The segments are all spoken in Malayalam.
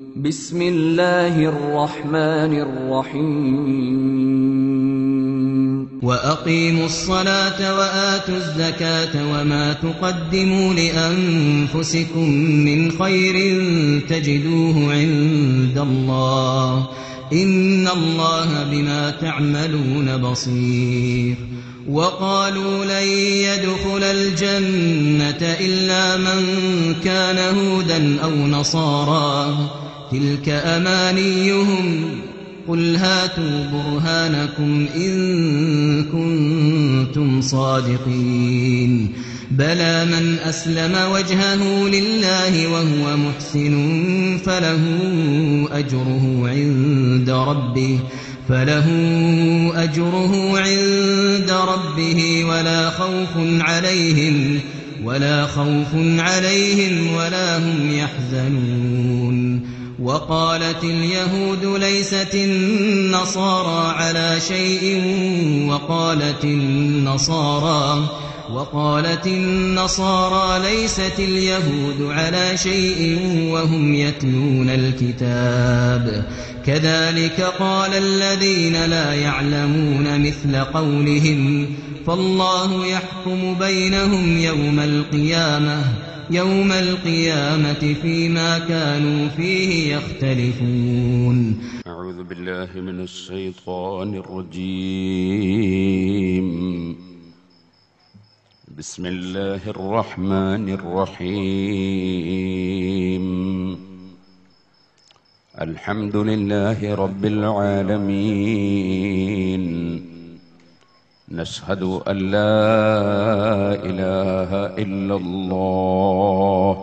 بسم الله الرحمن الرحيم وأقيموا الصلاة وآتوا الزكاة وما تقدموا لأنفسكم من خير تجدوه عند الله إن الله بما تعملون بصير وقالوا لن يدخل الجنة إلا من كان هودا أو نصارى تلك أمانيهم قل هاتوا برهانكم إن كنتم صادقين بلى من أسلم وجهه لله وهو محسن فله أجره عند ربه ولا خوف عليهم ولا هم يحزنون وقالت اليهود ليست النصارى على شيء وقالت النصارى ليست اليهود على شيء وهم يتلون الكتاب كذلك قال الذين لا يعلمون مثل قولهم فالله يحكم بينهم يوم القيامة فيما كانوا فيه يختلفون. أعوذ بالله من الشيطان الرجيم. بسم الله الرحمن الرحيم. الحمد لله رب العالمين. نشهد أن لا إله إلا الله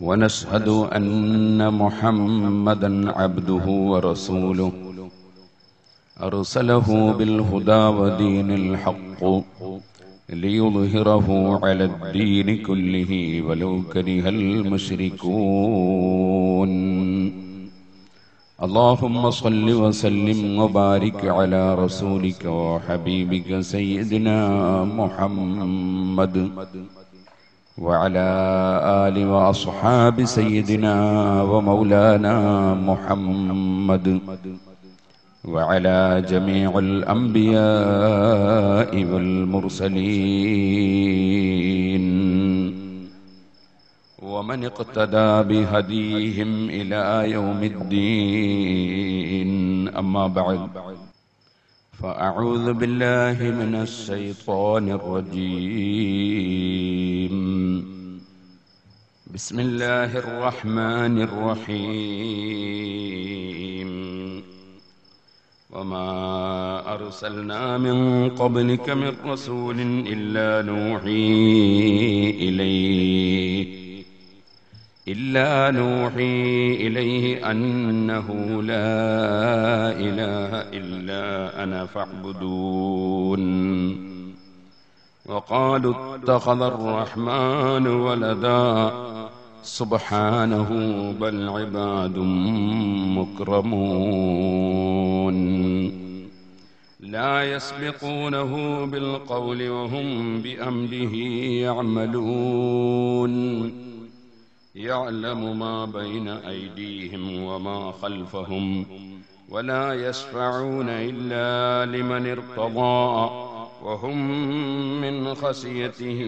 ونشهد أن محمدًا عبده ورسوله أرسله بالهدى ودين الحق ليظهره على الدين كله ولو كره المشركون. اللهم صل وسلم وبارك على رسولك وحبيبك سيدنا محمد وعلى آل وأصحاب سيدنا ومولانا محمد وعلى جميع الأنبياء والمرسلين ومن اقتدى بهديهم إلى يوم الدين. أما بعد فأعوذ بالله من الشيطان الرجيم. بسم الله الرحمن الرحيم. وما أرسلنا من قبلك من رسول إلا نوحي إليه أنه لا إله إلا أنا فاعبدون. وقالوا اتخذ الرحمن ولدا سبحانه بل عباد مكرمون لا يسبقونه بالقول وهم بأمره يعملون. يعلم ما بين أيديهم وما خلفهم ولا يشفعون إلا لمن ارتضى وهم من خشيته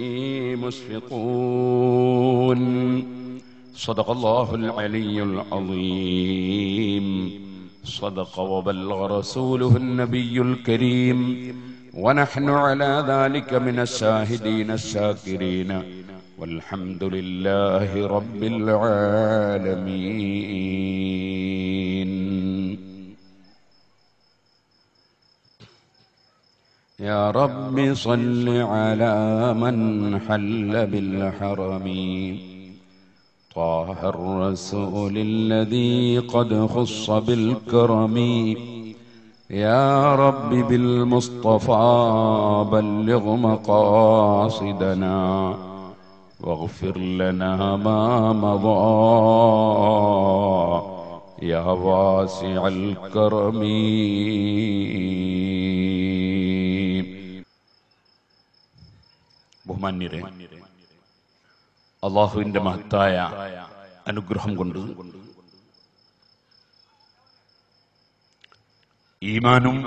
مشفقون. صدق الله العلي العظيم. صدق وبلغ رسوله النبي الكريم ونحن على ذلك من الشاهدين الشاكرين والحمد لله رب العالمين. يا رب صل على من حل بالحرم طه الرسول الذي قد خص بالكرم. يا رب بالمصطفى بلغ مقاصدنا واغفر لنا ما مضى يا واسع الكرم. ബഹുമാന്യരെ, അള്ളാഹുവിൻ്റെ മഹത്തായ അനുഗ്രഹം കൊണ്ട് ഈമാനും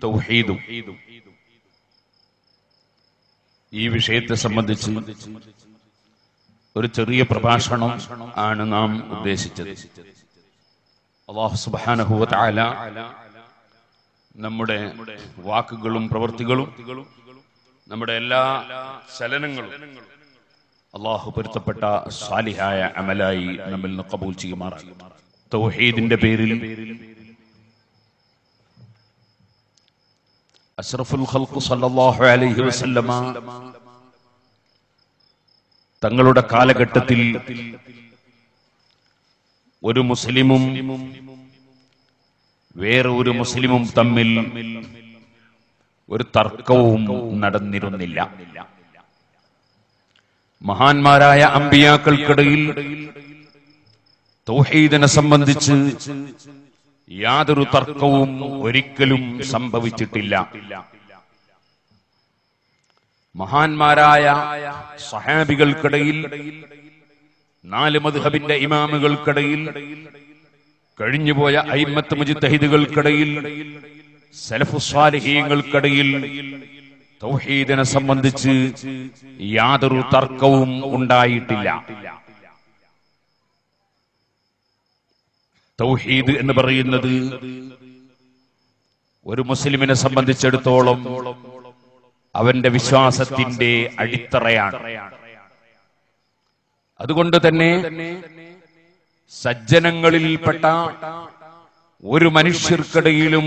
തൗഹീദും ഈ വിഷയത്തെ സംബന്ധിച്ച് ഒരു ചെറിയ പ്രഭാഷണം ആണ് നാം ഉദ്ദേശിച്ചത്. അല്ലാഹു സുബ്ഹാനഹു വ തആല നമ്മുടെ വാക്കുകളും പ്രവൃത്തികളും നമ്മുടെ എല്ലാ ചലനങ്ങളും അല്ലാഹു പൊരുത്തപ്പെട്ട സാലിഹായ അമലായി നമ്മിൽ നിന്ന് ഖബൂൽ ചെയ്യുമാറാകട്ടെ. തൗഹീദിന്റെ പേരിൽ അഷ്റഫുൽ ഖൽഖ് സല്ലല്ലാഹു അലൈഹി വസല്ലമ തങ്ങളുടെ കാലഘട്ടത്തിൽ ഒരു മുസ്ലിമും വേറെ ഒരു മുസ്ലിമും തമ്മിൽ ഒരു തർക്കവും നടന്നിരുന്നില്ല. മഹാന്മാരായ അമ്പിയാക്കൾക്കിടയിൽ തൗഹീദിനെ സംബന്ധിച്ച് യാതൊരു തർക്കവും ഒരിക്കലും സംഭവിച്ചിട്ടില്ല. മഹാന്മാരായ സഹാബികൾക്കിടയിൽ, 4 മദ്ഹബിന്റെ ഇമാമുകൾക്കിടയിൽ, കഴിഞ്ഞുപോയ അയിമ്മത്ത് മുജ്തഹിദുകൾക്കിടയിൽ, സലഫുസ് സാലിഹീങ്ങൾക്കിടയിൽ തൗഹീദിനെ സംബന്ധിച്ച് യാതൊരു തർക്കവും ഉണ്ടായിട്ടില്ല. തൗഹീദ് എന്ന് പറയുന്നത് ഒരു മുസ്ലിമിനെ സംബന്ധിച്ചിടത്തോളം അവന്റെ വിശ്വാസത്തിന്റെ അടിത്തറയാണ്. അതുകൊണ്ട് തന്നെ സജ്ജനങ്ങളിൽപ്പെട്ട ഒരു മനുഷ്യർക്കിടയിലും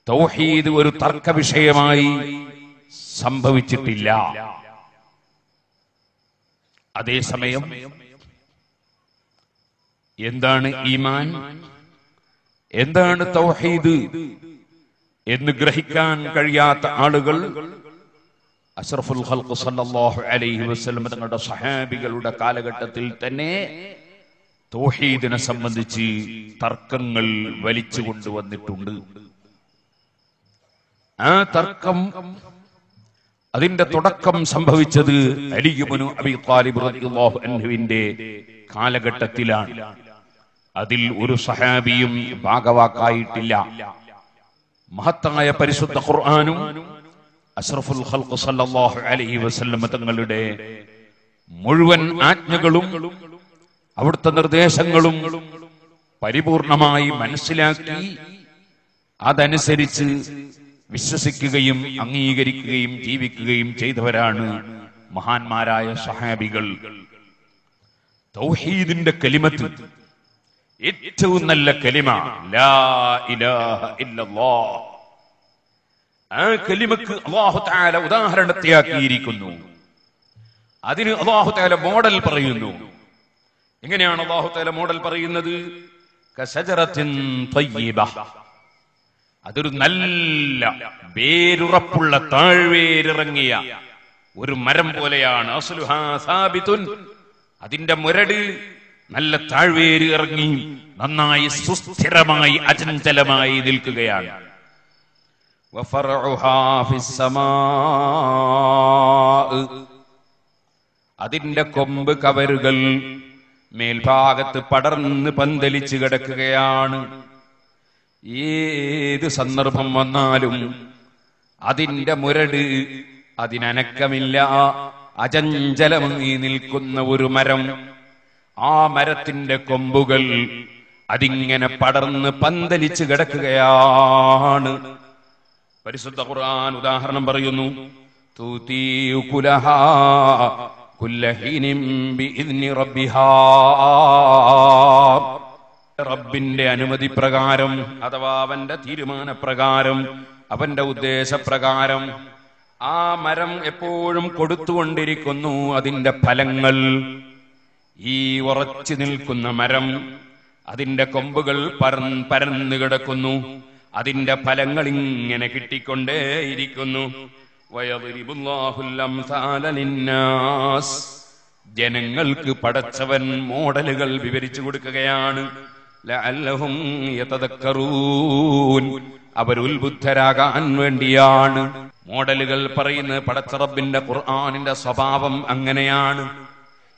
തൗഹീദ് ഒരു തർക്ക വിഷയമായി സംഭവിച്ചിട്ടില്ല. അതേസമയം എന്താണ് ഈമാൻ, എന്താണ് തൗഹീദ് എന്ന് ഗ്രഹിക്കാൻ കഴിയാത്ത ആളുകൾ അഷ്റഫുൽ ഖൽഖ് സല്ലല്ലാഹു അലൈഹി വസല്ലം തങ്ങളുടെ സഹാബികളുടെ കാലഘട്ടത്തിൽ തന്നെ തൗഹീദിനെ സംബന്ധിച്ച് തർക്കങ്ങൾ വലിച്ചു കൊണ്ടുവന്നിട്ടുണ്ട്. ആ തർക്കം, അതിന്റെ തുടക്കം സംഭവിച്ചത് അലി ഇബ്നു അബീ ത്വാലിബ് റളിയല്ലാഹു അൻഹുവിന്റെ കാലഘട്ടത്തിലാണ്. അതിൽ ഒരു സഹാബിയും ഭാഗവാക്കായിട്ടില്ല. മഹത്തായ പരിശുദ്ധ ഖുർആനും അഷ്റഫുൽ ഖൽഖ് സല്ലല്ലാഹു അലൈഹി വസല്ലം തങ്ങളുടെ മുഴുവൻ ആജ്ഞകളും അവിടുത്തെ നിർദ്ദേശങ്ങളും പരിപൂർണമായി മനസ്സിലാക്കി അതനുസരിച്ച് വിശ്വസിക്കുകയും അംഗീകരിക്കുകയും ജീവിക്കുകയും ചെയ്തവരാണ് മഹാന്മാരായ സഹാബികൾ. തൗഹീദിന്റെ കലിമത്ത് ഏറ്റവും നല്ല കലിമ ലാ ഇലാഹ ഇല്ലല്ലാഹ്. ആ കലിമക്ക് അല്ലാഹു തആല ഉദാഹരണത്തെയാക്കിയിരിക്കുന്നു. അതിന് അല്ലാഹു തആല മോഡൽ പറയുന്നു. എങ്ങനെയാണ് അല്ലാഹു തആല മോഡൽ പറയുന്നത്? കശജറത്തിൻ തയ്യിബ, അതൊരു നല്ല വേരുറപ്പുള്ള താഴ്വേരിറങ്ങിയ ഒരു മരം പോലെയാണ്. അസ്ലുഹാ സാബിതുൻ, അതിന്റെ മുരട് നല്ല താഴ്വേര് ഇറങ്ങി നന്നായി സുസ്ഥിരമായി അചഞ്ചലമായി നിൽക്കുകയാണ്. വഫറഉഹാ ഫിസ്സമാ, അതിന്റെ കൊമ്പ് കവരുകൾ മേൽഭാഗത്ത് പടർന്ന് പന്തലിച്ച് കിടക്കുകയാണ്. ഏത് സന്ദർഭം വന്നാലും അതിന്റെ മുരട് അതിനനക്കമില്ല, അചഞ്ചലമായി നിൽക്കുന്ന ഒരു മരം. ആ മരത്തിന്റെ കൊമ്പുകൾ അതിങ്ങനെ പടർന്ന് പന്തലിച്ച് കിടക്കുകയാണ്. പരിശുദ്ധ ഖുർആൻ ഉദാഹരണം പറയുന്നു. തൂതീഉകുലഹാ കുല്ലഹീനിൻ ബിഇദ്നി റബ്ബിഹാ, റബ്ബിന്റെ അനുമതി പ്രകാരം അഥവാ അവന്റെ തീരുമാനപ്രകാരം, അവന്റെ ഉദ്ദേശപ്രകാരം ആ മരം എപ്പോഴും കൊടുത്തുകൊണ്ടിരിക്കുന്നു അതിന്റെ ഫലങ്ങൾ. ഈ ഉറച്ചു നിൽക്കുന്ന മരം, അതിന്റെ കൊമ്പുകൾ പരന്നു കിടക്കുന്നു, അതിന്റെ ഫലങ്ങൾ ഇങ്ങനെ കിട്ടിക്കൊണ്ടേയിരിക്കുന്നു. വയദ്രിബുല്ലാഹുൽ അംസാല ലിന്നാസ്, ജനങ്ങൾക്ക് പടച്ചവൻ മോഡലുകൾ വിവരിച്ചു കൊടുക്കുകയാണ്. ലഅല്ലഹും യതദക്കറൂൻ, അവർ ഉത്ബുദ്ധരാകാൻ വേണ്ടിയാണ് മോഡലുകൾ പറയുന്നത്. പടച്ച റബ്ബിന്റെ ഖുർആനിന്റെ സ്വഭാവം അങ്ങനെയാണ്.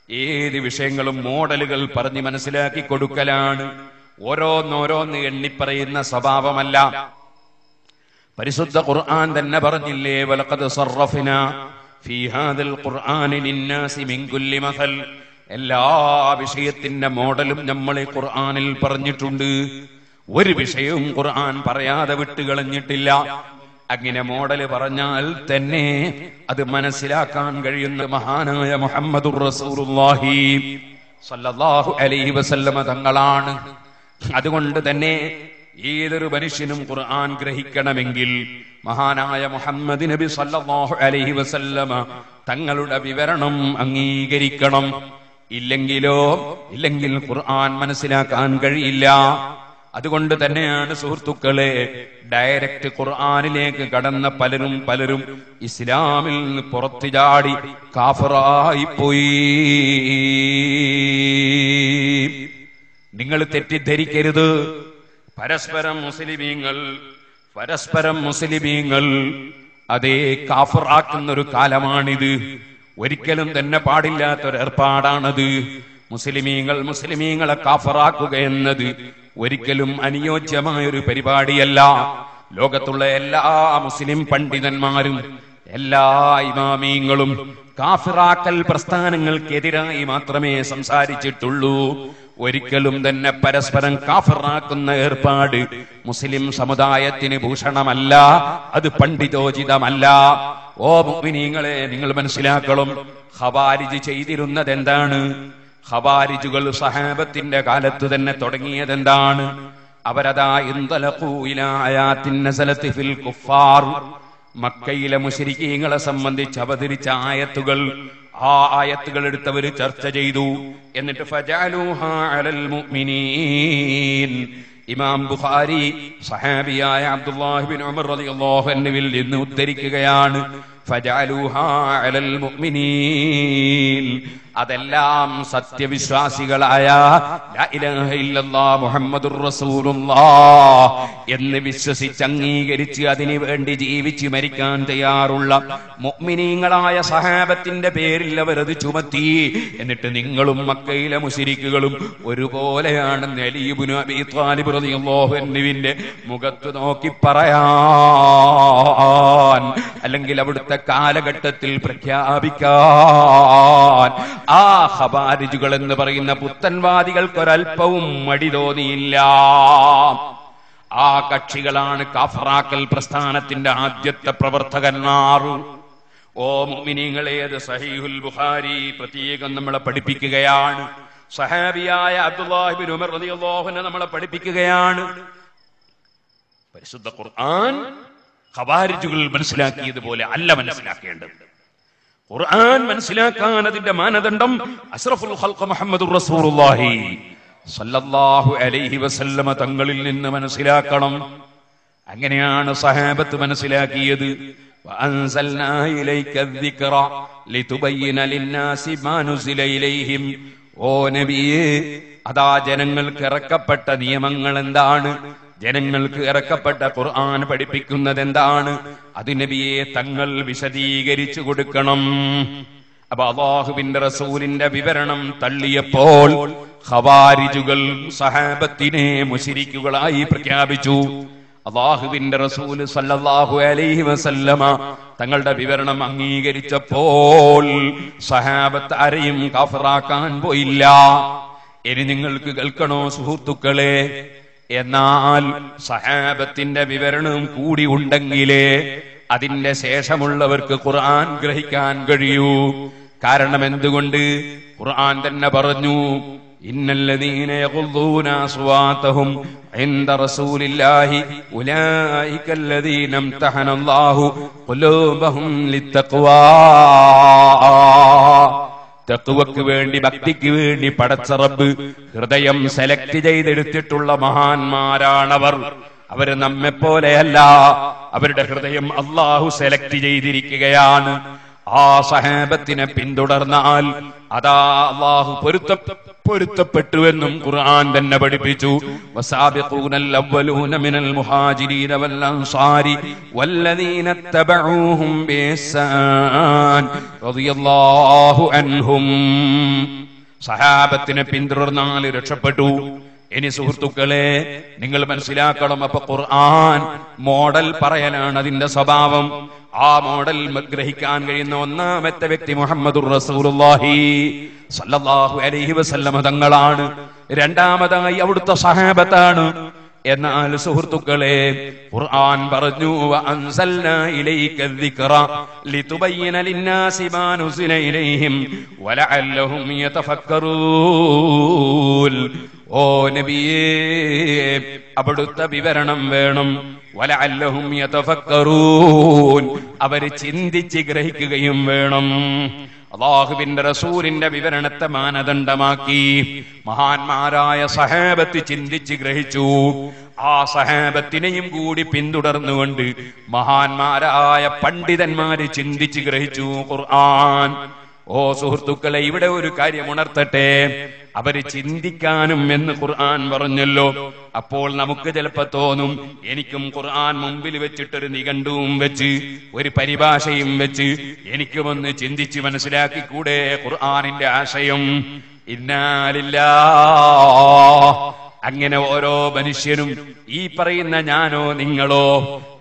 ഏത് വിഷയങ്ങളും മോഡലുകൾ പറഞ്ഞ് മനസ്സിലാക്കി കൊടുക്കലാണ്. ഓരോന്നോരോന്ന് എണ്ണിപ്പറയുന്ന സ്വഭാവമല്ല. പരിശുദ്ധ ഖുർആൻ തന്നെ പറഞ്ഞില്ലേ, വലഖദ് സർറഫ്നാ ഫീ ഹാദൽ ഖുർആനി ലിന്നാസി മിൻ കുല്ലി മസൽ. എല്ലാ വിഷയത്തിന്റെ മോഡലും നമ്മൾ ഈ ഖുർആനിൽ പറഞ്ഞിട്ടുണ്ട്. ഒരു വിഷയവും ഖുർആൻ പറയാതെ വിട്ടുകളഞ്ഞിട്ടില്ല. അങ്ങനെ മോഡല് പറഞ്ഞാൽ തന്നെ അത് മനസ്സിലാക്കാൻ കഴിയുന്ന മഹാനായ മുഹമ്മദുർ റസൂലുള്ളാഹി സ്വല്ലല്ലാഹു അലൈഹി വസല്ലമ തങ്ങളാണ്. അതുകൊണ്ട് തന്നെ ഏതൊരു മനുഷ്യനും ഖുർആൻ ഗ്രഹിക്കണമെങ്കിൽ മഹാനായ മുഹമ്മദ് നബി സ്വല്ലല്ലാഹു അലൈഹി വസല്ലമ തങ്ങളുടെ വിവരണം അംഗീകരിക്കണം. ഇല്ലെങ്കിൽ ഖുർആൻ മനസ്സിലാക്കാൻ കഴിയില്ല. അതുകൊണ്ട് തന്നെയാണ് സുഹൃത്തുക്കളെ, ഡയറക്റ്റ് ഖുർആനിലേക്ക് കടന്ന പലരും ഇസ്ലാമിൽ നിന്ന് പുറത്തു ചാടി കാഫിറായി പോയി. നിങ്ങൾ തെറ്റിദ്ധരിക്കരുത്. പരസ്പരം മുസ്ലിമീങ്ങൾ അതേ കാഫിറാക്കുന്നൊരു കാലമാണിത്. ഒരിക്കലും തന്നെ പാടില്ലാത്തൊരു ഏർപ്പാടാണത്. മുസ്ലിമീങ്ങളെ കാഫിറാക്കുക എന്നത് ഒരിക്കലും അനുയോജ്യമായൊരു പരിപാടിയല്ല. ലോകത്തുള്ള എല്ലാ മുസ്ലിം പണ്ഡിതന്മാരും എല്ലാ ഇമാമീങ്ങളും കാഫിറാക്കൽ പ്രസ്ഥാനങ്ങൾക്കെതിരായി മാത്രമേ സംസാരിച്ചിട്ടുള്ളൂ. ഒരിക്കലും തന്നെ പരസ്പരം കാഫിറാക്കുന്ന ഏർപ്പാട് മുസ്ലിം സമുദായത്തിന് ഭൂഷണമല്ല, അത് പണ്ഡിതോചിതമല്ല. ഓ മുഅ്മിനീങ്ങളെ, നിങ്ങൾ മനസ്സിലാക്കണം, ഖവാരിജ് ചെയ്തിരുന്നത് എന്താണ്? ഖവാരിജുകൾ സഹാബത്തിന്റെ കാലത്ത് തന്നെ തുടങ്ങിയതെന്താണ്? അവരതാ ഇൻതലഖൂ ഇലാ ആയാത്തിൻ നസലത്ത് ഫിൽ കുഫാർ, മക്കയിലെ മുശ്രിക്കീങ്ങളെ സംബന്ധിച്ച് അവതരിച്ച ആയത്തുകൾ, ആ ആയത്തുകൾ എടുത്തവർ ചർച്ച ചെയ്തു. എന്നിട്ട് ഫജഅലൂഹാ അലൽ മുഅ്മിനീൻ. ഇമാം ബുഖാരി സഹാബിയായ അബ്ദുല്ലാഹി ബിൻ ഉമർ റളിയല്ലാഹു അൻഹുവിൽ നിന്ന് ഉദ്ധരിക്കുകയാണ്, ഫജഅലൂഹാ അലൽ മുഅ്മിനീൻ. അതെല്ലാം സത്യവിശ്വാസികളായ ലാ ഇലാഹ ഇല്ലല്ലാഹ് മുഹമ്മദുർ റസൂലുള്ളാഹ് എന്ന് വിശ്വസിച്ച് അംഗീകരിച്ച് അതിനു വേണ്ടി ജീവിച്ച് മരിക്കാൻ തയ്യാറുള്ള മുഅ്മിനീങ്ങളായ സഹാബത്തിന്റെ പേരിൽ അവരത് ചുമത്തി. എന്നിട്ട് നിങ്ങളും മക്കയിലെ മുശ്രിക്കുകളും ഒരുപോലെയാണെന്ന് അലി ഇബ്നു അബീ ത്വാലിബ് റളിയല്ലാഹു അൻഹുവിന്റെ മുഖത്ത് നോക്കി പറയാൻ, അല്ലെങ്കിൽ അവിടുത്തെ കാലഘട്ടത്തിൽ പ്രഖ്യാപിക്കാൻ ആ ഖവാരിജുകൾ എന്ന് പറയുന്ന പുത്തൻവാദികൾക്കൊരൽപ്പവും മടി തോന്നിയില്ല. ആ കക്ഷികളാണ് കാഫിറാക്കൽ പ്രസ്ഥാനത്തിന്റെ ആദ്യത്തെ പ്രവർത്തകന്മാർ. ഓ മുഅ്മിനീങ്ങളെ, അത് സഹീഹുൽ ബുഖാരി പ്രത്യേകം നമ്മളെ പഠിപ്പിക്കുകയാണ്. സഹാബിയായ അബ്ദുല്ലാഹി ബിൻ ഉമർ റളിയല്ലാഹു അൻഹു നമ്മളെ പഠിപ്പിക്കുകയാണ്. പരിശുദ്ധ ഖുർആൻ ഖവാരിജുകൾ മനസ്സിലാക്കിയതുപോലെ അല്ല മനസ്സിലാക്കേണ്ടത്. ഖുർആൻ മനസ്സിലാക്കാൻ അതിന്റെ മാനദണ്ഡം അഷ്റഫുൽ ഖൽഖ് മുഹമ്മദുർ റസൂലുള്ളാഹി സല്ലല്ലാഹു അലൈഹി വസല്ലമ തങ്ങളിൽ നിന്ന് മനസ്സിലാക്കണം. അങ്ങനെയാണ് സഹാബത്ത് മനസ്സിലാക്കിയത്. വഅൻസൽനാ ഇലൈക الذിക്റ ലിതുബയ്യിന ലിന്നാസി മാ നുസില ഇലൈഹിം. ഓ നബിയേ, അതാ ജനങ്ങൾക്ക് ഇറക്കപ്പെട്ട നിയമങ്ങൾ എന്താണ്, ജനങ്ങൾക്ക് ഇറക്കപ്പെട്ട ഖുർആൻ പഠിപ്പിക്കുന്നത് എന്താണ്, അത് നബിയെ തങ്ങൾ വിശദീകരിച്ചു കൊടുക്കണം. അപ്പൊ അല്ലാഹുവിന്റെ റസൂലിന്റെ വിവരണം തള്ളിയപ്പോൾ ഖവാരിജുകൾ സഹാബത്തിനെ മുശ്രിക്കുകളായി പ്രഖ്യാപിച്ചു. അല്ലാഹുവിന്റെ റസൂൽ സല്ലല്ലാഹു അലൈഹി വസല്ലമ തങ്ങളുടെ വിവരണം അംഗീകരിച്ചപ്പോൾ സഹാബത്ത് ആരെയും കാഫിറാക്കാൻ പോയില്ല. ഇനി നിങ്ങൾക്ക് കേൾക്കണോ സുഹൃത്തുക്കളെ, എന്നാൽ സഹാബത്തിന്റെ വിവരണം കൂടി ഉണ്ടെങ്കിലേ അതിന്റെ ശേഷമുള്ളവർക്ക് ഖുർആൻ ഗ്രഹിക്കാൻ കഴിയൂ. കാരണം എന്തുകൊണ്ട്? ഖുർആൻ തന്നെ പറഞ്ഞു, ഇന്നല്ലദീന യഖുദ്ദൂന അസ്വാതഹും ഇൻദ റസൂലില്ലാഹി ഉലൈകല്ലദീന ഇംതഹനല്ലാഹു ഖുലൂബഹും ലിത്തഖ്വാ. തഖ്വക്ക് വേണ്ടി, ഭക്തിക്ക് വേണ്ടി പടച്ച റബ്ബ് ഹൃദയം സെലക്ട് ചെയ്തെടുത്തിട്ടുള്ള മഹാന്മാരാണവർ. അവര് നമ്മെപ്പോലെയല്ല, അവരുടെ ഹൃദയം അല്ലാഹു സെലക്ട് ചെയ്തിരിക്കുകയാണ്. ആ സഹാബത്തിനെ പിന്തുടർന്നാൽ അതാ അല്ലാഹു പൊരുത്തപ്പെട്ടുവെന്നും ഖുർആൻ തന്നെ പഠിപ്പിച്ചു. വസാബിഖൂനൽ അവ്വലൂന മിനൽ മുഹാജിരീന വൽ അൻസാരി വല്ലദീന തബഊഹും ബിഇഹ്സാൻ റളിയല്ലാഹു അൻഹും. സഹാബത്തിനെ പിന്തുടർന്നാൽ രക്ഷപ്പെട്ടു ഇനി സുഹൃത്തുക്കളെ, നിങ്ങൾ മനസ്സിലാക്കണം, അപ്പൊ ഖുർആൻ മോഡൽ പറയലാണ് അതിന്റെ സ്വഭാവം. ആ മോഡൽ ഗ്രഹിക്കാൻ കഴിയുന്ന ഒന്നാമത്തെ വ്യക്തി മുഹമ്മദുർ റസൂലുള്ളാഹി സ്വല്ലല്ലാഹു അലൈഹി വസല്ലം തങ്ങളാണ്. രണ്ടാമതായി അവിടുത്തെ സഹാബത്താണ്. എന്നാൽ സുഹൃത്തുക്കളെ, ഖുർആൻ പറഞ്ഞു വഅൻസൽനാ ഇലൈക الذിക്റ ലിതുബയ്യിന ലിന്നാസി മാ നുസില ഇലൈഹിം വലഅല്ലഹും യതഫക്കറൂൻ. ഓ നബിയേ, അവിടുത്തെ വിവരണം വേണം. വലഅല്ലഹും യതഫക്കറൂൻ, അവർ ചിന്തിച്ച് ഗ്രഹിക്കുകയും വേണം. അല്ലാഹുവിന്റെ റസൂലിന്റെ വിവരണത്തെ മാനദണ്ഡമാക്കി മഹാന്മാരായ സഹാബത്ത് ചിന്തിച്ച് ഗ്രഹിച്ചു. ആ സഹാബത്തിനെയും കൂടി പിന്തുടർന്നുകൊണ്ട് മഹാന്മാരായ പണ്ഡിതന്മാര് ചിന്തിച്ച് ഗ്രഹിച്ചു ഖുർആൻ. ഓ സുഹൃത്തുക്കളെ, ഇവിടെ ഒരു കാര്യം ഉണർത്തട്ടെ, അവര് ചിന്തിക്കാനും എന്ന് ഖുർആൻ പറഞ്ഞല്ലോ. അപ്പോൾ നമുക്ക് ചിലപ്പോ തോന്നും, എനിക്കും ഖുർആൻ മുമ്പിൽ വെച്ചിട്ടൊരു നിഘണ്ടുവും വെച്ച് ഒരു പരിഭാഷയും വെച്ച് എനിക്കുമൊന്ന് ചിന്തിച്ച് മനസ്സിലാക്കി കൂടെ ഖുർആനിന്റെ ആശയം. ഇന്നാ ലില്ലാഹ്. അങ്ങനെ ഓരോ മനുഷ്യനും, ഈ പറയുന്ന ഞാനോ നിങ്ങളോ,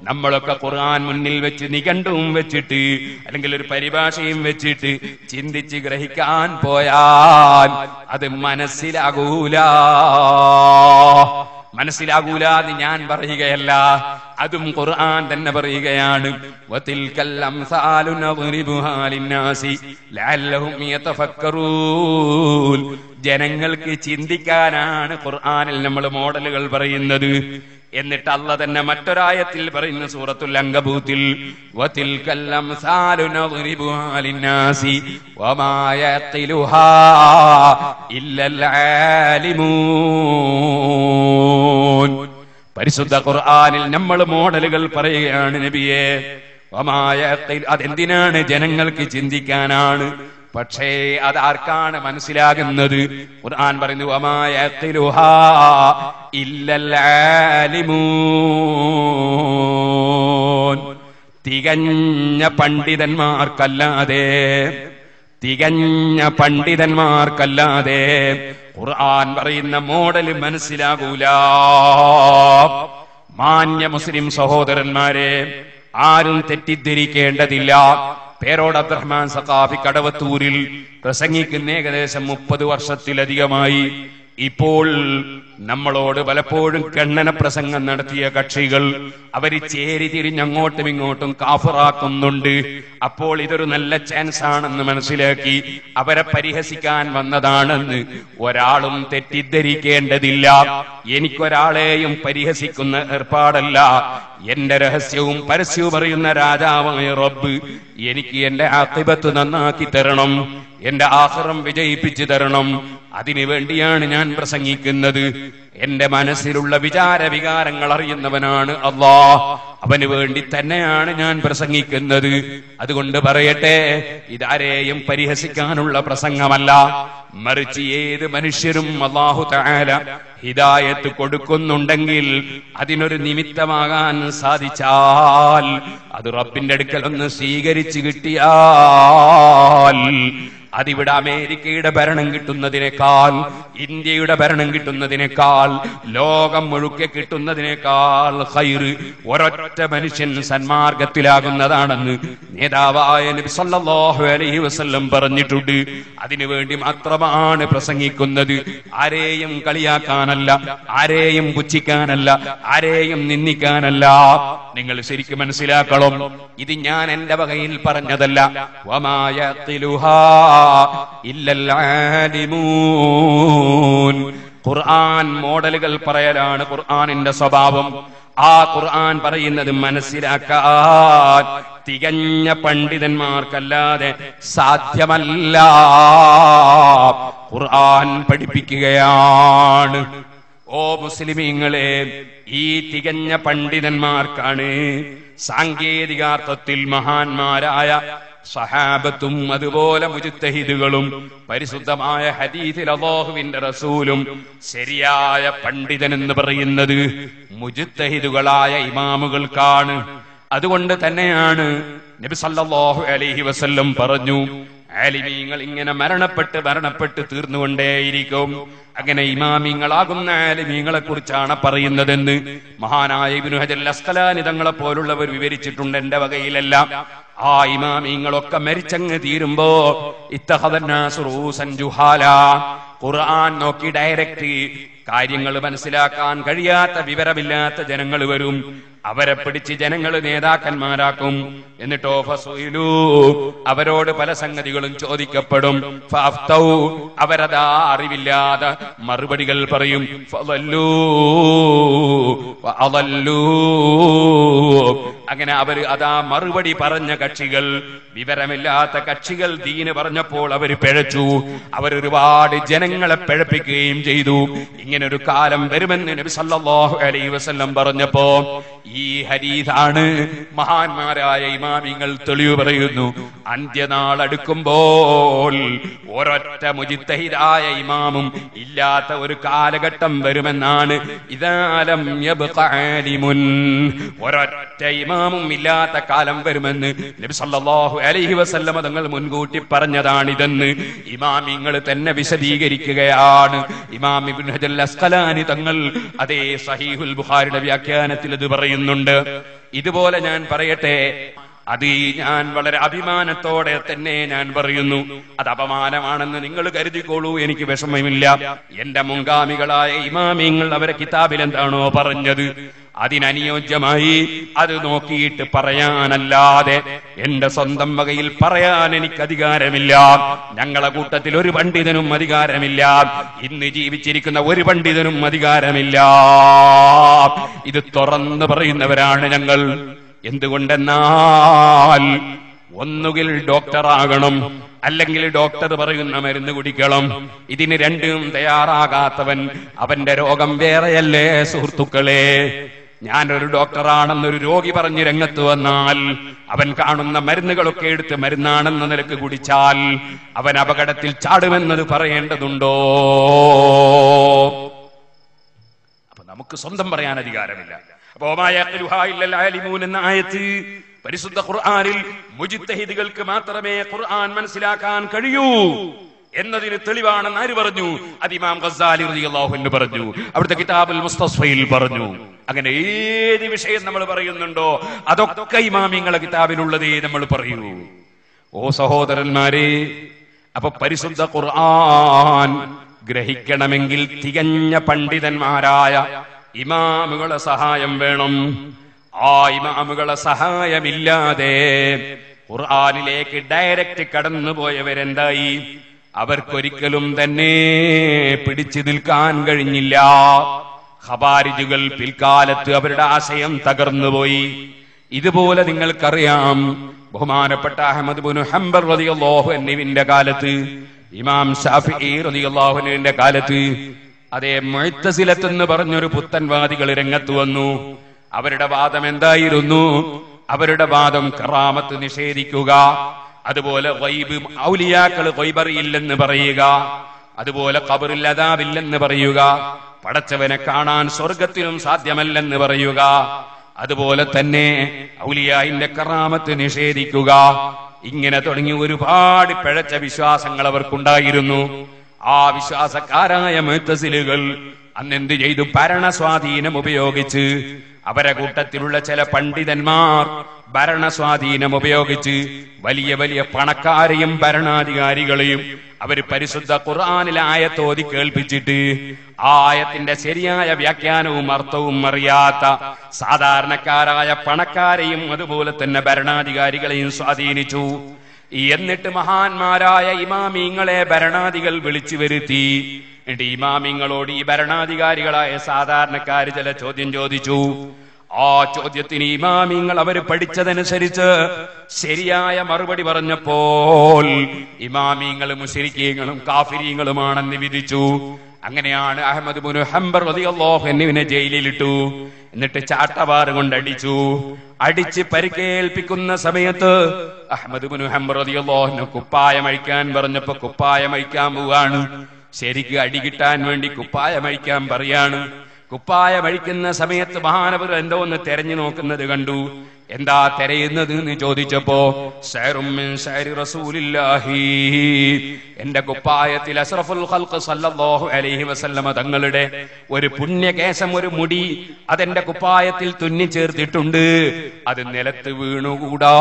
നമ്മളൊക്കെ ഖുർആൻ മുന്നിൽ വെച്ച് നിഘണ്ടുവും വെച്ചിട്ട് അല്ലെങ്കിൽ ഒരു പരിഭാഷയും വെച്ചിട്ട് ചിന്തിച്ച് ഗ്രഹിക്കാൻ പോയാൽ അത് മനസ്സിലാകൂല. മനസ്സിലാകൂലാന്ന് ഞാൻ പറയുകയല്ല, അതും ഖുർആൻ തന്നെ പറയുകയാണ്. വതിൽകൽ അംസാലു നദ്രിബുഹാ ലിന്നാസി ലഅല്ലഹും യതഫക്കറൂൻ. ജനങ്ങൾക്ക് ചിന്തിക്കാനാണ് ഖുർആനിൽ നമ്മൾ മോഡലുകൾ പറയുന്നത്. എന്നിട്ട് അല്ലാഹ് തന്നെ മറ്റൊരായത്തിൽ പറയുന്ന സൂറത്തുൽ അൻകബൂത്തിൽ വതിൽകൽ അംസാലു നദ്രിബുഹാ ലിന്നാസി വമാ യഖിലുഹാ ഇല്ലൽ ആലിമൂൻ. പരിശുദ്ധ ഖുർആനിൽ നമ്മൾ മോഡലുകൾ പറയുകയാണ് നബിയെ. വമാ യഖിൽ, അതെന്തിനാണ്? ജനങ്ങൾക്ക് ചിന്തിക്കാനാണ്. പക്ഷേ അതാർക്കാണ് മനസ്സിലാകുന്നത്? ഖുർആൻ പറയുന്നു വമാ യഖിലുഹാ ഇല്ലൽ ആലിമൂൻ. തികഞ്ഞ പണ്ഡിതന്മാർക്കല്ലാതെ, തികഞ്ഞ പണ്ഡിതന്മാർക്കല്ലാതെ ഖുർആൻ പറയുന്ന മോഡല് മനസ്സിലാകൂല. മാന്യ മുസ്ലിം സഹോദരന്മാരെ, ആരും തെറ്റിദ്ധരിക്കേണ്ടതില്ല. പേരോട് അബ്ദുറഹ്മാൻ സഖാഫി കടവത്തൂരിൽ പ്രസംഗിക്കുന്ന ഏകദേശം 30 വർഷത്തിലധികമായി. ഇപ്പോൾ നമ്മളോട് പലപ്പോഴും ഖണ്ഡന പ്രസംഗം നടത്തിയ കക്ഷികൾ അവര് ചേരി തിരിഞ്ഞങ്ങോട്ടും ഇങ്ങോട്ടും കാഫിറാക്കുന്നുണ്ട്. അപ്പോൾ ഇതൊരു നല്ല ചാൻസ് ആണെന്ന് മനസ്സിലാക്കി അവരെ പരിഹസിക്കാൻ വന്നതാണെന്ന് ഒരാളും തെറ്റിദ്ധരിക്കേണ്ടതില്ല. എനിക്കൊരാളെയും പരിഹസിക്കുന്ന ഏർപ്പാടല്ല. എന്റെ രഹസ്യവും പരസ്യവും അറിയുന്ന രാജാവായ റബ്ബ് എനിക്ക് എന്റെ ആഖിബത്ത് നന്നാക്കി തരണം, എന്റെ ആഖിറം വിജയിപ്പിച്ചു തരണം. അതിനു വേണ്ടിയാണ് ഞാൻ പ്രസംഗിക്കുന്നത്. എന്റെ മനസ്സിലുള്ള വികാരങ്ങൾ അറിയുന്നവനാണ് അല്ലാഹ്. അവന് വേണ്ടി തന്നെയാണ് ഞാൻ പ്രസംഗിക്കുന്നത്. അതുകൊണ്ട് പറയട്ടെ, ഇതാരെയും പരിഹസിക്കാനുള്ള പ്രസംഗമല്ല. മറിച്ച് ഏത് മനുഷ്യരും അല്ലാഹു തആല ഹിദായത്ത് കൊടുക്കുന്നുണ്ടെങ്കിൽ അതിനൊരു നിമിത്തമാകാൻ സാധിച്ചാൽ, അത് റബ്ബിന്റെ അടുക്കൽ ഒന്ന് സ്വീകരിച്ചു കിട്ടിയാൽ, അതിവിടെ അമേരിക്കയുടെ ഭരണം കിട്ടുന്നതിനേക്കാൾ, ഇന്ത്യയുടെ ഭരണം കിട്ടുന്നതിനേക്കാൾ, ലോകം മുഴുക്കെ കിട്ടുന്നതിനേക്കാൾ ഖൈർ ഒരൊറ്റ മനുഷ്യൻ സന്മാർഗത്തിലാകുന്നതാണെന്ന് നേതാവായ നബി സല്ലല്ലാഹു അലൈഹി വസല്ലം പറഞ്ഞിട്ടുണ്ട്. അതിനുവേണ്ടി മാത്രമാണ് പ്രസംഗിക്കുന്നത്. ആരെയും കളിയാക്കാനല്ല, ആരെയും പുച്ഛിക്കാനല്ല, ആരെയും നിന്ദിക്കാനല്ല. നിങ്ങൾ ശരിക്കും മനസ്സിലാക്കണം, ഇത് ഞാൻ എന്റെ വകയിൽ പറഞ്ഞതല്ല. വമാ യഖിലുഹാ ഇല്ലൽ ആലിമൂൻ. ഖുർആൻ മോഡലുകൾ പറയലാണ് ഖുർആനിന്റെ സ്വഭാവം. ആ ഖുർആൻ പറയുന്നത് മനസ്സിലാക്കാൻ തികഞ്ഞ പണ്ഡിതന്മാർക്കല്ലാതെ സാധ്യമല്ല. ഖുർആൻ പഠിപ്പിക്കുകയാണ്. ഓ മുസ്ലിമീങ്ങളെ, ഈ തികഞ്ഞ പണ്ഡിതന്മാർക്കാണ് സാങ്കേതികാർത്ഥത്തിൽ മഹാന്മാരായ സഹാബത്തും അതുപോലെ മുജ്തഹിദുകളും പരിശുദ്ധമായ ഹദീസിൽ അല്ലാഹുവിന്റെ റസൂലും ശരിയായ പണ്ഡിതൻ എന്ന് പറയുന്നത് മുജ്തഹിദുകളായ ഇമാമുകൾക്കാണ്. അതുകൊണ്ട് തന്നെയാണ് നബി സല്ലല്ലാഹു അലൈഹി വസല്ലം പറഞ്ഞു, ആലിമീങ്ങൾ ഇങ്ങനെ മരണപ്പെട്ട് തീർന്നുകൊണ്ടേയിരിക്കും. അങ്ങനെ ഇമാമിങ്ങളാകുന്ന ആലിമീങ്ങളെ കുറിച്ചാണ് പറയുന്നതെന്ന് മഹാനായ ഇബ്നു ഹജർ അസ്ഖലാനി തങ്ങളെ പോലുള്ളവർ വിവരിച്ചിട്ടുണ്ട്. എന്റെ വകയിലല്ല. ആ ഇമാമിങ്ങളൊക്കെ മരിച്ചങ്ങ് തീരുമ്പോ ഇത്തഖദന്നാസു റൂസൻ ജുഹാല, ഖുർആൻ നോക്കി ഡയറക്റ്റ് കാര്യങ്ങൾ മനസ്സിലാക്കാൻ കഴിയാത്ത വിവരമില്ലാത്ത ജനങ്ങൾ വരും. അവരെ പിടിച്ച് ജനങ്ങൾ നേതാക്കന്മാരാക്കും. എന്നിട്ടോ ഫസുഇലു, അവരോട് പല സംഗതികളും ചോദിക്കപ്പെടും. ഫഅഫ്തൗ, അവരതാ അറിവില്ലാതെ മറുപടികൾ പറയും. ഫളല്ലൂ വഅളല്ലൂ, അങ്ങനെ അവര് അതാ മറുപടി പറഞ്ഞ കക്ഷികൾ, വിവരമില്ലാത്ത കക്ഷികൾ ദീന് പറഞ്ഞപ്പോൾ അവർ പിഴച്ചു. അവരൊരുപാട് ജനങ്ങളെ പിഴപ്പിക്കുകയും ചെയ്തു. ഇങ്ങനൊരു കാലം വരുമെന്ന് നബി സല്ലല്ലാഹു അലൈഹി വസല്ലം പറഞ്ഞപ്പോ ഈ ഹദീസാണ് മഹാന്മാരായ ഇമാമിങ്ങൾ തെളിവ് പറയുന്നു. അന്ത്യനാൾ അടുക്കുമ്പോൾ ഒരൊറ്റ മുജ്തഹിദായ ഇമാമും ഇല്ലാത്ത ഒരു കാലഘട്ടം വരുമെന്നാണ്. ഇദാലം യബ്ഖ ആലിമുൻ, ഒരൊറ്റ ഇമാമും ഇല്ലാത്ത കാലം വരുമെന്ന് നബി സല്ലല്ലാഹു അലൈഹി വസല്ലം തങ്ങൾ മുൻകൂട്ടി പറഞ്ഞതാണിതെന്ന് ഇമാമിങ്ങൾ തന്നെ വിശദീകരിക്കുകയാണ്. ഇമാം ഇബ്നു ഹജർ അസ്ഖലാനി തങ്ങൾ അതേ സഹീഹുൽ ബുഖാരിയുടെ വ്യാഖ്യാനത്തിൽ ഇത് പറയുന്നുണ്ട്. ഇതുപോലെ ഞാൻ പറയട്ടെ, അത് ഞാൻ വളരെ അഭിമാനത്തോടെ തന്നെ ഞാൻ പറയുന്നു. അത് അപമാനമാണെന്ന് നിങ്ങൾ കരുതിക്കോളൂ, എനിക്ക് വിഷമമില്ല. എന്റെ മുൻഗാമികളായ ഇമാമിങ്ങൾ അവരെ കിതാബിൽ എന്താണോ പറഞ്ഞത് അതിനനുയോജ്യമായി അത് നോക്കിയിട്ട് പറയാനല്ലാതെ എന്റെ സ്വന്തം വകയിൽ പറയാൻ എനിക്ക് അധികാരമില്ല. ഞങ്ങളെ കൂട്ടത്തിൽ ഒരു പണ്ഡിതനും അധികാരമില്ല. ഇന്ന് ജീവിച്ചിരിക്കുന്ന ഒരു പണ്ഡിതനും അധികാരമില്ല. ഇത് തുറന്നു പറയുന്നവരാണ് ഞങ്ങൾ. എന്തുകൊണ്ടെന്നാൽ ഒന്നുകിൽ ഡോക്ടറാകണം, അല്ലെങ്കിൽ ഡോക്ടർ പറയുന്ന മരുന്ന് കുടിക്കണം. ഇതിന് രണ്ടും തയ്യാറാകാത്തവൻ അവന്റെ രോഗം വേറെയല്ലേ സുഹൃത്തുക്കളെ. ഞാനൊരു ഡോക്ടറാണെന്നൊരു രോഗി പറഞ്ഞ് രംഗത്ത് വന്നാൽ അവൻ കാണുന്ന മരുന്നുകളൊക്കെ എടുത്ത് മരുന്നാണെന്ന നിലക്ക് കുടിച്ചാൽ അവൻ അപകടത്തിൽ ചാടുമെന്നത് പറയേണ്ടതുണ്ടോ? അപ്പൊ നമുക്ക് സ്വന്തം പറയാൻ അധികാരമില്ല. അപ്പൊ എന്ന ആയത്ത് പരിശുദ്ധ ഖുർആനിൽ മുജ്തഹിദുകൾക്ക് മാത്രമേ ഖുർആൻ മനസ്സിലാക്കാൻ കഴിയൂ എന്നതിന് തെളിവാണെന്ന് ആര് പറഞ്ഞു? അത് ഇമാം ഗസ്സാലി റളിയല്ലാഹു അൻഹു പറഞ്ഞു, അവിടുത്തെ കിതാബുൽ മുസ്തസ്ഫയിൽ പറഞ്ഞു. അങ്ങനെ ഏത് വിഷയം നമ്മൾ പറയുന്നുണ്ടോ അതൊക്കെ ഇമാമിങ്ങളെ കിതാബിലുള്ളതേ നമ്മൾ പറയൂ. ഓ സഹോദരന്മാരെ, അപ്പൊ പരിശുദ്ധ ഖുർആൻ ഗ്രഹിക്കണമെങ്കിൽ തികഞ്ഞ പണ്ഡിതന്മാരായ ഇമാമുകളെ സഹായം വേണം. ആ ഇമാമുകളെ സഹായമില്ലാതെ ഖുർആനിലേക്ക് ഡയറക്റ്റ് കടന്നുപോയവരെന്തായി? അവർക്കൊരിക്കലും തന്നെ പിടിച്ചു നിൽക്കാൻ കഴിഞ്ഞില്ല. ഖവാരിജുകൾ പിൽക്കാലത്ത് അവരുടെ ആശയം തകർന്നുപോയി. ഇതുപോലെ നിങ്ങൾക്കറിയാം, ബഹുമാനപ്പെട്ട അഹ്മദ് ഇബ്നു ഹംബൽ റളിയല്ലാഹു അൻഹുവിന്റെ കാലത്ത്, ഇമാം ശാഫിഈ റളിയല്ലാഹു അൻഹുവിന്റെ കാലത്ത് അതേ മുഅ്തസിലത്ത് എന്ന് പറഞ്ഞൊരു പുത്തൻവാദികൾ രംഗത്ത് വന്നു. അവരുടെ വാദം എന്തായിരുന്നു? അവരുടെ വാദം കറാമത്ത് നിഷേധിക്കുക, അതുപോലെ ഗൈബ് ഔലിയാക്കൾ ഗൈബറിയില്ലെന്ന് പറയുക, അതുപോലെ ഖബറിൽ അദാബില്ലെന്ന് പറയുക, പടച്ചവനെ കാണാൻ സ്വർഗത്തിലും സാധ്യമല്ലെന്ന് പറയുക, അതുപോലെ തന്നെ ഔലിയായിന്റെ കറാമത്ത് നിഷേധിക്കുക. ഇങ്ങനെ തുടങ്ങി ഒരുപാട് പിഴച്ച വിശ്വാസങ്ങൾ അവർക്കുണ്ടായിരുന്നു. ആ വിശ്വാസക്കാരായ മുഅ്തസിലുകൾ അന്നെന്ത് ചെയ്തു? ഭരണസ്വാധീനം ഉപയോഗിച്ച്, അവരെ കൂട്ടത്തിലുള്ള ചില പണ്ഡിതന്മാർ ഭരണസ്വാധീനം ഉപയോഗിച്ച് വലിയ വലിയ പണക്കാരെയും ഭരണാധികാരികളെയും അവര് പരിശുദ്ധ ഖുർആനിലെ ആയത്ത് ഓതി കേൾപ്പിച്ചിട്ട് ആ ആയത്തിന്റെ ശരിയായ വ്യാഖ്യാനവും അർത്ഥവും അറിയാത്ത സാധാരണക്കാരായ പണക്കാരെയും അതുപോലെ തന്നെ ഭരണാധികാരികളെയും സ്വാധീനിച്ചു. എന്നിട്ട് മഹാന്മാരായ ഇമാമിങ്ങളെ ഭരണാധികൾ വിളിച്ചു വരുത്തി. എന്നിട്ട് ഇമാമിങ്ങളോട് ഈ ഭരണാധികാരികളായ സാധാരണക്കാര് ചില ചോദ്യം ചോദിച്ചു. ആ ചോദ്യത്തിന് ഇമാമിങ്ങൾ അവര് പഠിച്ചതനുസരിച്ച് ശരിയായ മറുപടി പറഞ്ഞപ്പോൾ ഇമാമിങ്ങൾ മുശ്രിക്കീങ്ങളും കാഫിരീങ്ങളുമാണെന്ന് വിധിച്ചു. അങ്ങനെയാണ് അഹ്മദ് ഇബ്നു ഹംബൽ റളിയല്ലാഹു അൻഹുവിനെ ജയിലിലിട്ടു. എന്നിട്ട് ചാട്ടവാറ് കൊണ്ട് അടിച്ചു. അടിച്ച് പരിക്കേൽപ്പിക്കുന്ന സമയത്ത് അഹ്മദ് ഇബ്നു ഹംബൽ റളിയല്ലാഹു അൻഹു കുപ്പായം അഴിക്കാൻ പറഞ്ഞപ്പോ കുപ്പായം അഴിക്കാൻ പോവാണ്. ശരിക്ക് അടി കിട്ടാൻ വേണ്ടി കുപ്പായം അഴിക്കാൻ പറയാണ്. കുപ്പായം അഴിക്കുന്ന സമയത്ത് മഹാനവർ എന്തോ ഒന്ന് തെരഞ്ഞു നോക്കുന്നത് കണ്ടു. എന്താ തിരയുന്നത് എന്ന് ചോദിച്ചപ്പോ സൈറും മിൻ സൈരി റസൂലില്ലാഹി, എന്റെ കുപ്പായത്തിൽ അഷ്റഫുൽ ഖൽഖ് സല്ലല്ലാഹു അലൈഹി വസല്ലമ തങ്ങളുടെ ഒരു പുണ്യകേശം, ഒരു മുടി അതെന്റെ കുപ്പായത്തിൽ തുന്നി ചേർത്തിട്ടുണ്ട്. അത് നിലത്ത് വീണുകൂടാ,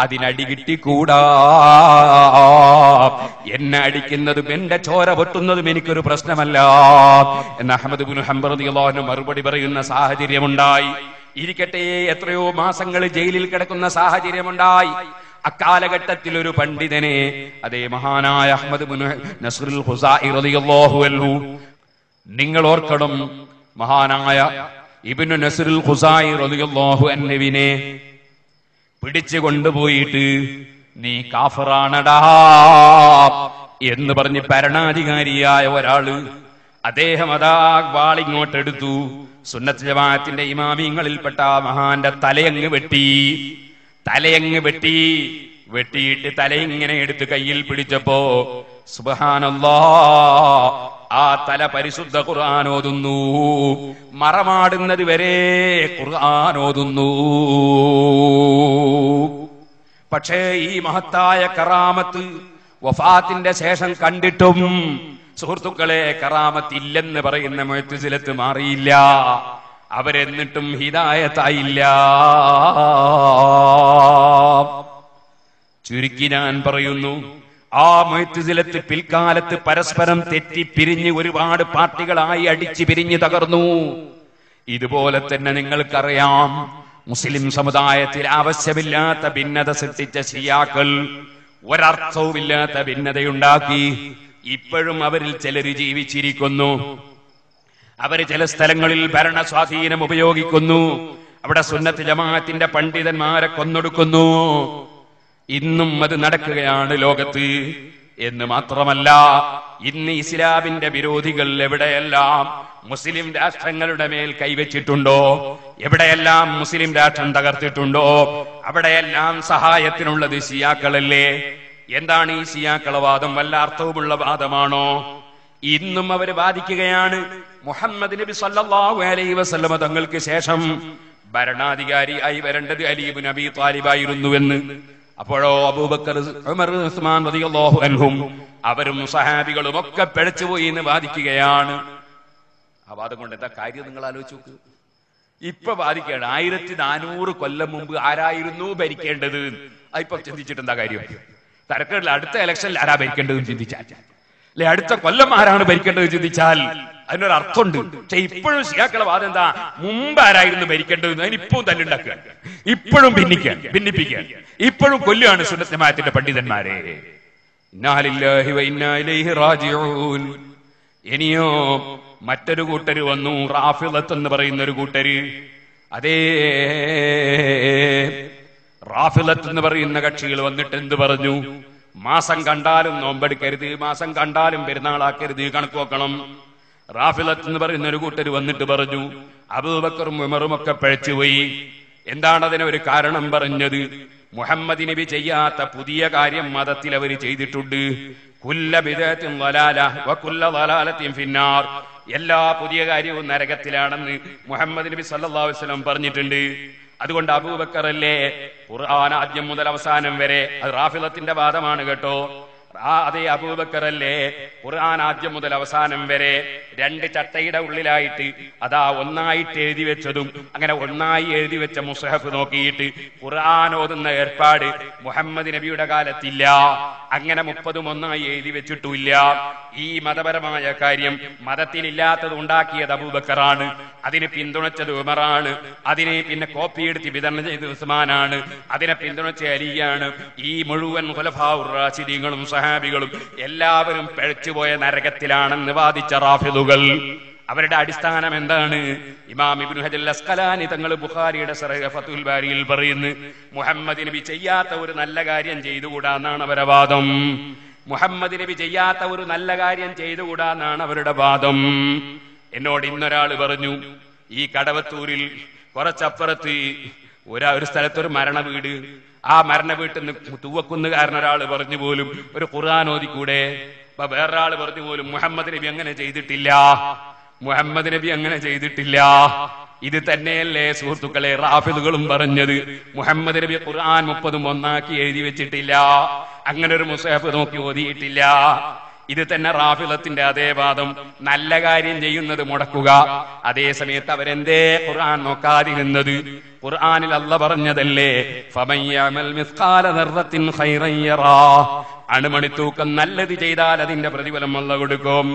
അതിനടി കിട്ടിക്കൂടാ. എന്നെ അടിക്കുന്നതും എന്റെ ചോര പൊട്ടുന്നതും എനിക്കൊരു പ്രശ്നമല്ല എന്ന് അഹ്മദ് ഇബ്നു ഹംബൽ റളിയല്ലാഹു അൻഹു മറുപടി പറയുന്ന സാഹചര്യമുണ്ടായി. ഇരിക്കട്ടെ, എത്രയോ മാസങ്ങൾ ജയിലിൽ കിടക്കുന്ന സാഹചര്യമുണ്ടായി. അക്കാലഘട്ടത്തിൽ ഒരു പണ്ഡിതനെ, അതേ മഹാനായ അഹ്മദ് ഇബ്നു നസ്റുൽ ഖുസാഇ റളിയല്ലാഹു അൻഹു, നിങ്ങൾ ഓർക്കണം, മഹാനായ ഇബ്നു നസ്റുൽ ഖുസാഇ റളിയല്ലാഹു അൻഹുവിനെ പിടിച്ചു കൊണ്ടുപോയിട്ട് നീ കാഫിറാണടാ എന്ന് പറഞ്ഞ് ഭരണാധികാരിയായ ഒരാള് അദ്ദേഹം അതാ വാളിങ്ങോട്ടെടുത്തു. സുന്നത്ത് ജമാഅത്തിന്റെ ഇമാമിങ്ങളിൽപ്പെട്ട മഹാന്റെ തലയങ്ങ് വെട്ടിയിട്ട് തലയിങ്ങനെ എടുത്ത് കയ്യിൽ പിടിച്ചപ്പോ സുബ്ഹാനല്ലാഹ്, ആ തല പരിശുദ്ധ ഖുർആൻ ഓതുന്നു, മറമാടുന്നത് വരെ ഖുർആൻ ഓതുന്നു. പക്ഷേ ഈ മഹത്തായ കറാമത്ത് വഫാത്തിന്റെ ശേഷം കണ്ടിട്ടും സുഹൃത്തുക്കളെ കറാമത്ത് ഇല്ലെന്ന് പറയുന്ന മുഅ്തസിലത്ത് മാറിയില്ല. അവരെന്നിട്ടും ഹിദായത്തായില്ല. ചുരുക്കി ഞാൻ പറയുന്നു, ആ മുഅ്തസിലത്ത് പിൽക്കാലത്ത് പരസ്പരം തെറ്റിപ്പിരിഞ്ഞ് ഒരുപാട് പാർട്ടികളായി അടിച്ചു പിരിഞ്ഞ് തകർന്നു. ഇതുപോലെ തന്നെ നിങ്ങൾക്കറിയാം, മുസ്ലിം സമുദായത്തിൽ ആവശ്യമില്ലാത്ത ഭിന്നത സൃഷ്ടിച്ച ശിയാക്കൾ ഒരർത്ഥവുമില്ലാത്ത ഭിന്നതയുണ്ടാക്കി. ഇപ്പോഴും അവരിൽ ചിലർ ജീവിച്ചിരിക്കുന്നു. അവര് ചില സ്ഥലങ്ങളിൽ ഭരണ സ്വാധീനം ഉപയോഗിക്കുന്നു. അവിടെ സുന്നത്ത് ജമാഅത്തിന്റെ പണ്ഡിതന്മാരെ കൊന്നൊടുക്കുന്നു. ഇന്നും അത് നടക്കുകയാണ് ലോകത്ത്. എന്ന് മാത്രമല്ല, ഇന്ന് ഇസ്ലാമിന്റെ വിരോധികൾ എവിടെയെല്ലാം മുസ്ലിം രാഷ്ട്രങ്ങളുടെ മേൽ കൈവച്ചിട്ടുണ്ടോ, എവിടെയെല്ലാം മുസ്ലിം രാഷ്ട്രം തകർത്തിട്ടുണ്ടോ, അവിടെയെല്ലാം സഹായത്തിനുള്ളത് ശിയാക്കളല്ലേ? എന്താണ് ഈ ശിയാക്കള വാദം? വല്ല അർത്ഥവുമുള്ള വാദമാണോ? ഇന്നും അവര് വാദിക്കുകയാണ്, മുഹമ്മദ് നബി സല്ലല്ലാഹു അലൈഹി വസല്ലമ തങ്ങൾക്ക് ശേഷം ഭരണാധികാരിയായി വരേണ്ടത് അലി ഇബ്നു അബീ താലിബായിരുന്നുവെന്ന്. അപ്പോഴോ അബൂബക്കർ, ഉമർ, ഉസ്മാൻ റളിയല്ലാഹു അൻഹും അവരും സഹാബികളും ഒക്കെ പിഴച്ചുപോയി എന്ന് വാദിക്കുകയാണ്. ആ വാദം കൊണ്ട് എന്താ കാര്യം നിങ്ങൾ ആലോചിച്ച് നോക്ക്. ഇപ്പൊ വാദിക്കുകയാണ് 1400 കൊല്ലം മുമ്പ് ആരായിരുന്നു ഭരിക്കേണ്ടത്. ഇപ്പൊ ചിന്തിച്ചിട്ട് എന്താ കാര്യം? തരക്കേടില്ല. അടുത്ത ഇലക്ഷനിൽ ആരാ ഭരിക്കേണ്ടതെന്ന് ചിന്തിച്ചാൽ, അല്ലെ അടുത്ത കൊല്ലം ആരാണ് ഭരിക്കേണ്ടത് ചിന്തിച്ചാൽ അതിനൊരു അർത്ഥമുണ്ട്. പക്ഷെ ഇപ്പോഴും ശിയാക്കളെ വാദം എന്താ? മുമ്പ് ആരായിരുന്നു ഭരിക്കേണ്ടത്? അതിനിപ്പോഴും തല്ലുണ്ടാക്കുക, ഇപ്പോഴും ഭിന്നിപ്പിക്കുക, ഇപ്പോഴും കൊല്ലുകയാണ് സുന്നത്ത് ജമാഅത്തിന്റെ പണ്ഡിതന്മാരെ. ഇന്നാ ലില്ലാഹി വ ഇന്നാ ഇലൈഹി റാജിഊൻ. ഇനിയോ മറ്റൊരു കൂട്ടര് വന്നു, റാഫിളത്ത് എന്ന് പറയുന്ന ഒരു കൂട്ടര്. അതേ റാഫിളത്ത് എന്ന് പറയുന്ന കക്ഷികൾ വന്നിട്ട് എന്ത് പറഞ്ഞു? മാസം കണ്ടാലും നോമ്പെടുക്കരുത്, മാസം കണ്ടാലും പെരുന്നാളാക്കരുത്, കണക്ക് വെക്കണം. റാഫിളത്ത് എന്ന് പറയുന്ന ഒരു കൂട്ടര് വന്നിട്ട് പറഞ്ഞു, അബൂബക്കറും ഉമറും ഒക്കെ പിഴച്ചുപോയി. എന്താണ് അതിന് ഒരു കാരണം പറഞ്ഞത്? മുഹമ്മദ് നബി ചെയ്യാത്ത പുതിയ കാര്യം മതത്തിൽ അവർ ചെയ്തിട്ടുണ്ട്. കുല്ല ബിദഅത്തിൻ ളലാല വകുല്ല ളലാലത്തിൻ ഫിന്നാർ. എല്ലാ പുതിയ കാര്യവും നരകത്തിലാണെന്ന് മുഹമ്മദ് നബി സല്ലല്ലാഹു അലൈഹി വസല്ലം പറഞ്ഞിട്ടുണ്ട്. അതുകൊണ്ട് അബൂബക്കർ അല്ലേ ഖുർആൻ ആദ്യം മുതൽ അവസാനം വരെ, അത് റാഫിളത്തിന്റെ വാദമാണ് കേട്ടോ, അതേ അബൂബക്കർ അല്ലേ ഖുർആൻ ആദ്യം മുതൽ അവസാനം വരെ 2 ചട്ടയുടെ ഉള്ളിലായിട്ട് അതാ ഒന്നായിട്ട് എഴുതി വെച്ചതും അങ്ങനെ ഒന്നായി എഴുതി വെച്ച മുസ്ഹഫ് നോക്കിയിട്ട് ഖുർആൻ ഓതുന്ന ഏർപ്പാട് മുഹമ്മദ് നബിയുടെ കാലത്തില്ല. അങ്ങനെ 30 ഒന്നായി എഴുതി വെച്ചിട്ടില്ല. ഈ മതപരമായ കാര്യം മതത്തിലില്ലാത്തത് ഉണ്ടാക്കിയത് അബൂബക്കറാണ്, അതിനെ പിന്തുണച്ചത് ഉമറാണ്, അതിനെ പിന്നെ കോപ്പിയെടുത്ത് വിതരണം ചെയ്ത് ഉസ്മാനാണ്, അതിനെ പിന്തുണച്ച അലിയാണ്. ഈ മുഴുവൻ ഖുലഫാഉർ റാഷിദീങ്ങളും സഹാബികളും എല്ലാവരും പിഴച്ചുപോയ നരകത്തിലാണെന്ന് വാദിച്ച റാഫിദുകൾ. അവരുടെ അടിസ്ഥാനം എന്താണ്? ഇമാം ഇബ്നു ഹജർ അസ്ഖലാനി തങ്ങൾ ബുഖാരിയുടെ ശറഹ് ഫതുൽ ബാരിയിൽ പറയുന്നു, മുഹമ്മദ് നബി ചെയ്യാത്ത ഒരു നല്ല കാര്യം ചെയ്തുകൂടാന്നാണ് അവരുടെ വാദം. മുഹമ്മദ് നബി ചെയ്യാത്ത ഒരു നല്ല കാര്യം ചെയ്തുകൂടാന്നാണ് അവരുടെ വാദം. എന്നോട് ഇന്നൊരാള് പറഞ്ഞു, ഈ കടവത്തൂരിൽ കുറച്ചപ്പുറത്ത് ഒരു സ്ഥലത്തൊരു മരണ വീട്, ആ മരണ വീട്ടിൽ നിന്ന് തൂവക്കുന്നുകാരനൊരാള് പറഞ്ഞു പോലും ഒരു ഖുർആൻ ഓതിക്കൂടെ? അപ്പൊ വേറൊരാള് പറഞ്ഞു പോലും മുഹമ്മദ് നബി അങ്ങനെ ചെയ്തിട്ടില്ല, മുഹമ്മദ് നബി അങ്ങനെ ചെയ്തിട്ടില്ല ഇത് തന്നെയല്ലേ സുഹൃത്തുക്കളെ റാഫിദുകളും പറഞ്ഞത്? മുഹമ്മദ് നബി ഖുർആൻ 30 ഒന്നാക്കി എഴുതി വെച്ചിട്ടില്ല, അങ്ങനെ ഒരു മുസ്ഹഫ് നോക്കി ഓതിയിട്ടില്ല. ഇത് തന്നെ റാഫിദത്തിന്റെ അതേ വാദം. നല്ല കാര്യം ചെയ്യുന്നത് മുടക്കുക, അതേ സമയത്ത് അവരെന്തേ ഖുർആൻ നോക്കാതിരുന്നത്? ഖുർആനിൽ അല്ലാഹ് പറഞ്ഞതല്ലേ, ഫമൻ യഅമൽ മിസ്ഖാല ദർറത്തിൻ ഖൈറൻ യറാ, അണുമണിത്തൂക്കം നല്ലത് ചെയ്താൽ അതിന്റെ പ്രതിഫലം അല്ലാഹ് കൊടുക്കും.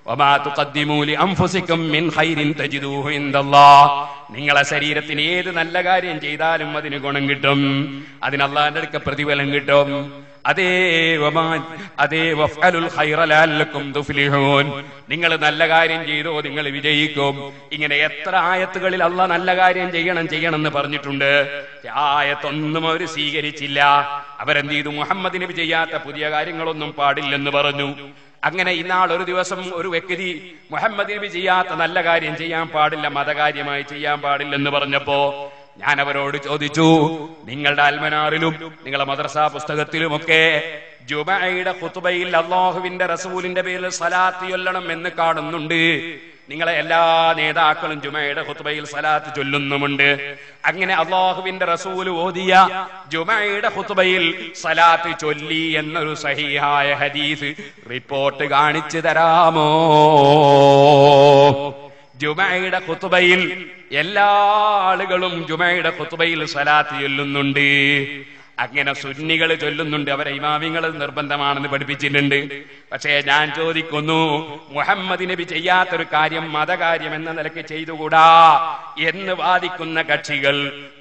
വമാ തുഖദ്ദിമൂ ലിഅൻഫുസികും മിൻ ഖൈറിൻ തജിദൂഹു ഇൻദല്ലാഹ്, നിങ്ങളെ ശരീരത്തിന് ഏത് നല്ല കാര്യം ചെയ്താലും അതിന് ഗുണം കിട്ടും, അതിന് അല്ലാഹുവിന്റെ അടുക്കൽ പ്രതിഫലം കിട്ടും. അതേ വഫ്അലുൽ ഖൈറ ലഅല്ലകും തുഫ്ലിഹൂൻ, നിങ്ങൾ നല്ല കാര്യം ചെയ്തോ നിങ്ങൾ വിജയിക്കും. ഇങ്ങനെ എത്ര ആയത്തുകളിൽ അല്ലാഹ് നല്ല കാര്യം ചെയ്യണം എന്ന് പറഞ്ഞിട്ടുണ്ട്. ആയത്തൊന്നും അവർ സ്വീകരിച്ചില്ല. അവരെന്ത് ചെയ്തു? മുഹമ്മദ് നബി ചെയ്യാത്ത പുതിയ കാര്യങ്ങളൊന്നും പാടില്ലെന്ന് പറഞ്ഞു. അങ്ങനെ ഇന്നാൾ ഒരു ദിവസം ഒരു വ്യക്തി മുഹമ്മദ് നബി ചെയ്യാത്ത നല്ല കാര്യം ചെയ്യാൻ പാടില്ല, മതകാര്യമായി ചെയ്യാൻ പാടില്ലെന്ന് പറഞ്ഞപ്പോ ഞാൻ അവരോട് ചോദിച്ചു, നിങ്ങളുടെ അൽമനാറിലും നിങ്ങളുടെ മദ്രസാ പുസ്തകത്തിലുമൊക്കെ ജുമഅയുടെ ഖുതുബയിൽ അല്ലാഹുവിന്റെ റസൂലിന്റെ പേരിൽ സലാത്ത് ചൊല്ലണം എന്ന് കാണുന്നുണ്ട്. നിങ്ങളെ എല്ലാ നേതാക്കളും ജുമഅയുടെ ഖുതുബയിൽ സലാത്ത് ചൊല്ലുന്നുമുണ്ട്. അങ്ങനെ അല്ലാഹുവിന്റെ റസൂൽ ഓതിയ ജുമഅയുടെ ഖുതുബയിൽ സലാത്ത് ചൊല്ലി എന്നൊരു സഹീഹായ ഹദീസ് റിപ്പോർട്ട് കാണിച്ചു തരാമോ? ജുമഅയുടെ ഖുതുബയിൽ എല്ലാ ആളുകളും ജുമഅയുടെ ഖുതുബയിൽ സലാത്ത് ചൊല്ലുന്നുണ്ട്. അങ്ങനെ സുന്നികൾ ചൊല്ലുന്നുണ്ട്, അവരെ ഇമാമിങ്ങൾ നിർബന്ധമാണെന്ന് പഠിപ്പിച്ചിട്ടുണ്ട്. പക്ഷേ ഞാൻ ചോദിക്കുന്നു, മുഹമ്മദ് നബി ചെയ്യാത്തൊരു കാര്യം മതകാര്യം എന്ന നിലയ്ക്ക് ചെയ്തുകൂടാ എന്ന് വാദിക്കുന്ന കക്ഷികൾ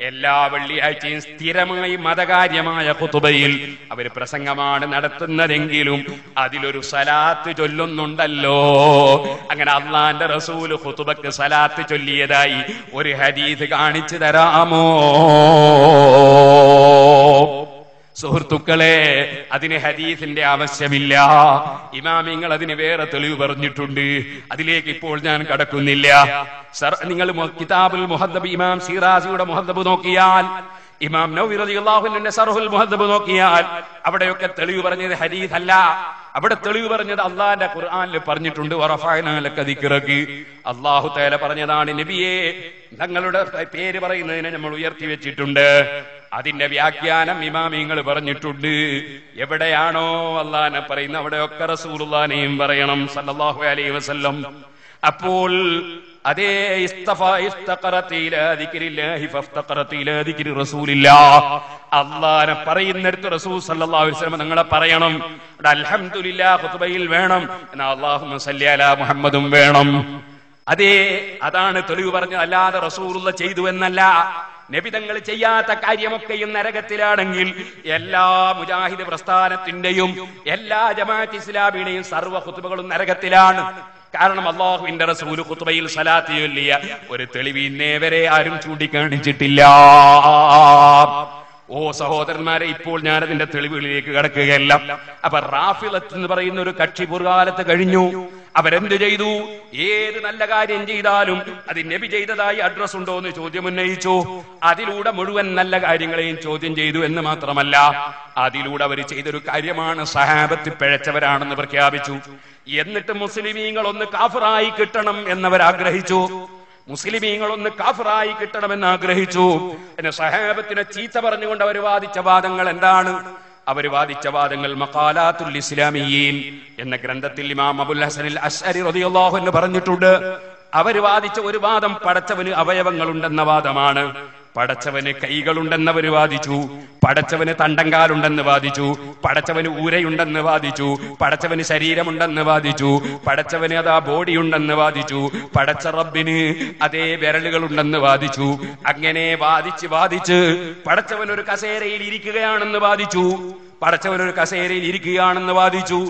എല്ലാ വെള്ളിയാഴ്ചയും സ്ഥിരമായി മതകാര്യമായ ഖുതുബയിൽ അവർ പ്രസംഗമാണ് നടത്തുന്നതെങ്കിലും അതിലൊരു സലാത്ത് ചൊല്ലുന്നുണ്ടല്ലോ. അങ്ങനെ അല്ലാഹുവിന്റെ റസൂൽ ഖുതുബക്ക് സലാത്ത് ചൊല്ലിയതായി ഒരു ഹദീസ് കാണിച്ചു തരാമോ? സുഹൃത്തുക്കളെ, അതിന് ഹദീസിന്റെ ആവശ്യമില്ല. ഇമാമിങ്ങൾ അതിന് വേറെ തെളിവ് പറഞ്ഞിട്ടുണ്ട്. അതിലേക്ക് ഇപ്പോൾ ഞാൻ കടക്കുന്നില്ല. നിങ്ങൾ കിതാബുൽ മുഹദ്ദബ് ഇമാം സിറാസിയുടെ മുഹദ്ദബ് നോക്കിയാൽ, ഇമാം നവവി റളിയല്ലാഹു അൻഹുവിന്റെ ശർഹുൽ മുഹദ്ദബ് നോക്കിയാൽ അവിടെയൊക്കെ തെളിവ് പറഞ്ഞത് ഹദീസ് അല്ല. അവിടെ തെളിവ് പറഞ്ഞത് അള്ളാന്റെ ഖുർആനിൽ പറഞ്ഞിട്ടുണ്ട്, വറഫഅനാ ലക ദിക്റക. അല്ലാഹു തആല പറഞ്ഞതാണ്, നബിയെ ഞങ്ങളുടെ പേര് പറയുന്നതിനെ നമ്മൾ ഉയർത്തി വെച്ചിട്ടുണ്ട്. അതിന്റെ വ്യാഖ്യാനം ഇമാമിങ്ങൾ പറഞ്ഞിട്ടുണ്ട്. എവിടെയാണോ അള്ളാനെ പറയുന്നത് അവിടെയൊക്കെ റസൂലുള്ളാഹിനെയും പറയണം സല്ലല്ലാഹു അലൈഹി വസല്ലം. അപ്പോൾ അതേ അള്ളാനെ പറയുന്നിടത്ത് റസൂൽ സല്ലല്ലാഹു അലൈഹി വസല്ലം നിങ്ങളെ പറയണം. അൽഹംദുലില്ലാഹ് ഖുതുബയിൽ വേണം, എന്നാൽ അല്ലാഹുമ്മ സല്ലി അലാ മുഹമ്മദും വേണം. അതാണ് തെളിവ് പറഞ്ഞത്. അല്ലാതെ റസൂലുള്ള ചെയ്തു എന്നല്ല. നബി തങ്ങൾ ചെയ്യാത്ത കാര്യമൊക്കെയും നരകത്തിലാണെങ്കിൽ എല്ലാ മുജാഹിദ് പ്രസ്ഥാനത്തിന്റെയും എല്ലാ ജമാഅത്ത് ഇസ്ലാമിയുടെയും സർവ്വ ഖുതുബകളും നരകത്തിലാണ്. കാരണം അല്ലാഹുവിന്റെ റസൂൽ ഖുതുബയിൽ സലാത്ത് ചൊല്ലിയ ഒരു തെളിവ് ഇന്നേ വരെ ആരും ചൂണ്ടിക്കാണിച്ചിട്ടില്ല. ഓ സഹോദരന്മാരെ, ഇപ്പോൾ ഞാൻ അതിന്റെ തെളിവുകളിലേക്ക് കടക്കുകയല്ല. അപ്പൊ റാഫിളത്ത് എന്ന് പറയുന്ന ഒരു കക്ഷി പുറകാലത്ത് കഴിഞ്ഞു. അവരെന്ത് ചെയ്തു? ഏത് നല്ല കാര്യം ചെയ്താലും അത് നബി ചെയ്തതായി അഡ്രസ് ഉണ്ടോ എന്ന് ചോദ്യം ഉന്നയിച്ചു. അതിലൂടെ മുഴുവൻ നല്ല കാര്യങ്ങളെയും ചോദ്യം ചെയ്തു എന്ന് മാത്രമല്ല, അതിലൂടെ അവർ ചെയ്തൊരു കാര്യമാണ് സഹാബത്ത് പിഴച്ചവരാണെന്ന് പ്രഖ്യാപിച്ചു. എന്നിട്ട് മുസ്ലിമീങ്ങൾ ഒന്ന് കാഫിറായി കിട്ടണം എന്നവർ ആഗ്രഹിച്ചു. മുസ്ലിമീങ്ങൾ ഒന്ന് കാഫിറായി കിട്ടണമെന്ന് ആഗ്രഹിച്ചു. പിന്നെ സഹാബത്തിനെ ചീത്ത പറഞ്ഞുകൊണ്ട് അവർ വാദിച്ച വാദങ്ങൾ എന്താണ്? അവർ വാദിച്ച വാദങ്ങൾ മഖാലാത്തുൽ ഇസ്ലാമിയീൻ എന്ന ഗ്രന്ഥത്തിൽ ഇമാം അബുൽ ഹസൻ അൽ അശ്അരി റളിയല്ലാഹു അൻഹു പറഞ്ഞിട്ടുണ്ട്. അവർ വാദിച്ച ഒരു വാദം പടച്ചവന് അവയവങ്ങളുണ്ടെന്ന വാദമാണ്. പടച്ചവന് കൈകളുണ്ടെന്നവർ വാദിച്ചു, പടച്ചവന് തണ്ടങ്കാലുണ്ടെന്ന് വാദിച്ചു, പടച്ചവന് ഊരയുണ്ടെന്ന് വാദിച്ചു, പടച്ചവന് ശരീരമുണ്ടെന്ന് വാദിച്ചു, പടച്ചവന് അതാ ബോഡിയുണ്ടെന്ന് വാദിച്ചു, പടച്ച റബ്ബിന് അതേ വിരലുകളുണ്ടെന്ന് വാദിച്ചു. അങ്ങനെ വാദിച്ച് പടച്ചവൻ ഒരു കസേരയിൽ ഇരിക്കുകയാണെന്ന് വാദിച്ചു.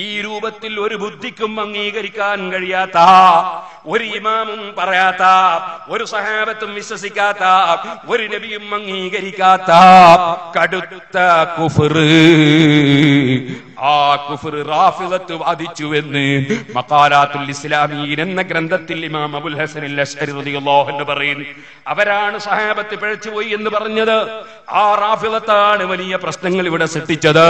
ഈ രൂപത്തിൽ ഒരു ബുദ്ധിക്കും അംഗീകരിക്കാൻ കഴിയാത്ത, ഒരു ഇമാമും പറയാത്ത, ഒരു സഹാബത്തും വിശ്വസിക്കാത്ത, ഒരു നബിയും അംഗീകരിക്കാത്ത കടുത്ത കുഫ്ർ ആ കുഫർ റാഫിളത്ത് വാദിച്ചുവെന്ന് മഖാലാത്തുൽ ഇസ്ലാമീൻ എന്ന ഗ്രന്ഥത്തിൽ ഇമാം അബുൽ ഹസൻ അശ്അരി റളിയല്ലാഹു അൻഹു പറയുന്നു. അവരാണ് സഹാബത്ത് പിഴച്ചുപോയി എന്ന് പറഞ്ഞത്. ആ റാഫിളത്താണ് വലിയ പ്രശ്നങ്ങൾ ഇവിടെ സൃഷ്ടിച്ചത്.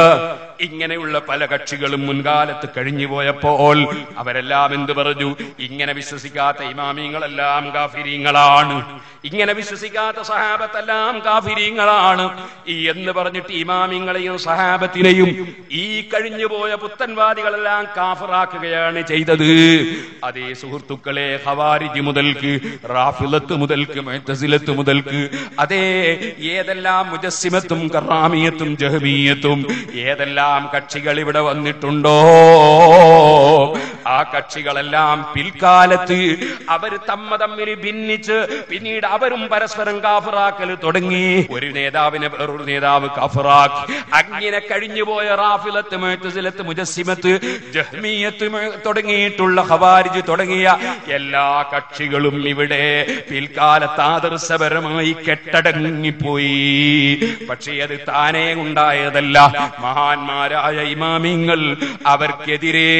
ഇങ്ങനെയുള്ള പല കക്ഷികളും മുൻകാലത്ത് കഴിഞ്ഞു പോയപ്പോൾ അവരെല്ലാം എന്ത് പറഞ്ഞു? ഇങ്ങനെ വിശ്വസിക്കാത്ത ഇമാമിങ്ങളെല്ലാം കാഫിരീങ്ങളാണ്, ഇങ്ങനെ വിശ്വസിക്കാത്ത സഹാബത്തെല്ലാം കാഫിരീങ്ങളാണ് എന്ന് പറഞ്ഞിട്ട് ഇമാമിങ്ങളെയും സഹാബത്തിനെയും ഈ കഴിഞ്ഞുപോയ പുത്തൻവാദികളെല്ലാം കാഫിറാക്കുകയാണ് ചെയ്തത്. അതേ സുഹൃത്തുക്കളെ, ഖവാരിജ് മുതൽക്ക് റാഫിളത്ത് മുതൽക്ക് മുഅ്തസിലത്ത് മുതൽക്ക് അതേ ഏതെല്ലാം മുജസ്സിമത്തും കറാമിയത്തും ജഹ്മിയത്തും ഏതെല്ലാം കക്ഷികൾ ഇവിടെ വന്നിട്ടുണ്ടോ ആ കക്ഷികളെല്ലാം പിൽക്കാലത്ത് അവർ തമ്മിൽ ഭിന്നിച്ച് പിന്നീട് അവരും പരസ്പരം കാഫിറാക്കൽ തുടങ്ങി. ഒരു നേതാവിനെ വേറൊരു നേതാവ് കാഫിറാക്കി. അങ്ങനെ കഴിഞ്ഞുപോയ റാഫിളത്ത് മുഅ്തസിലത്ത് മുജസ്സിമത്ത് ജഹ്മിയത്ത് തുടങ്ങിയിട്ടുള്ള ഖവാരിജ് തുടങ്ങിയ എല്ലാ കക്ഷികളും ഇവിടെ പിൽക്കാലത്ത് ആദർശപരമായി കെട്ടടങ്ങിപ്പോയി. പക്ഷേ അത് താനേ ഉണ്ടായതല്ല. മഹാന്മാരായ ഇമാമിങ്ങൾ അവർക്കെതിരെ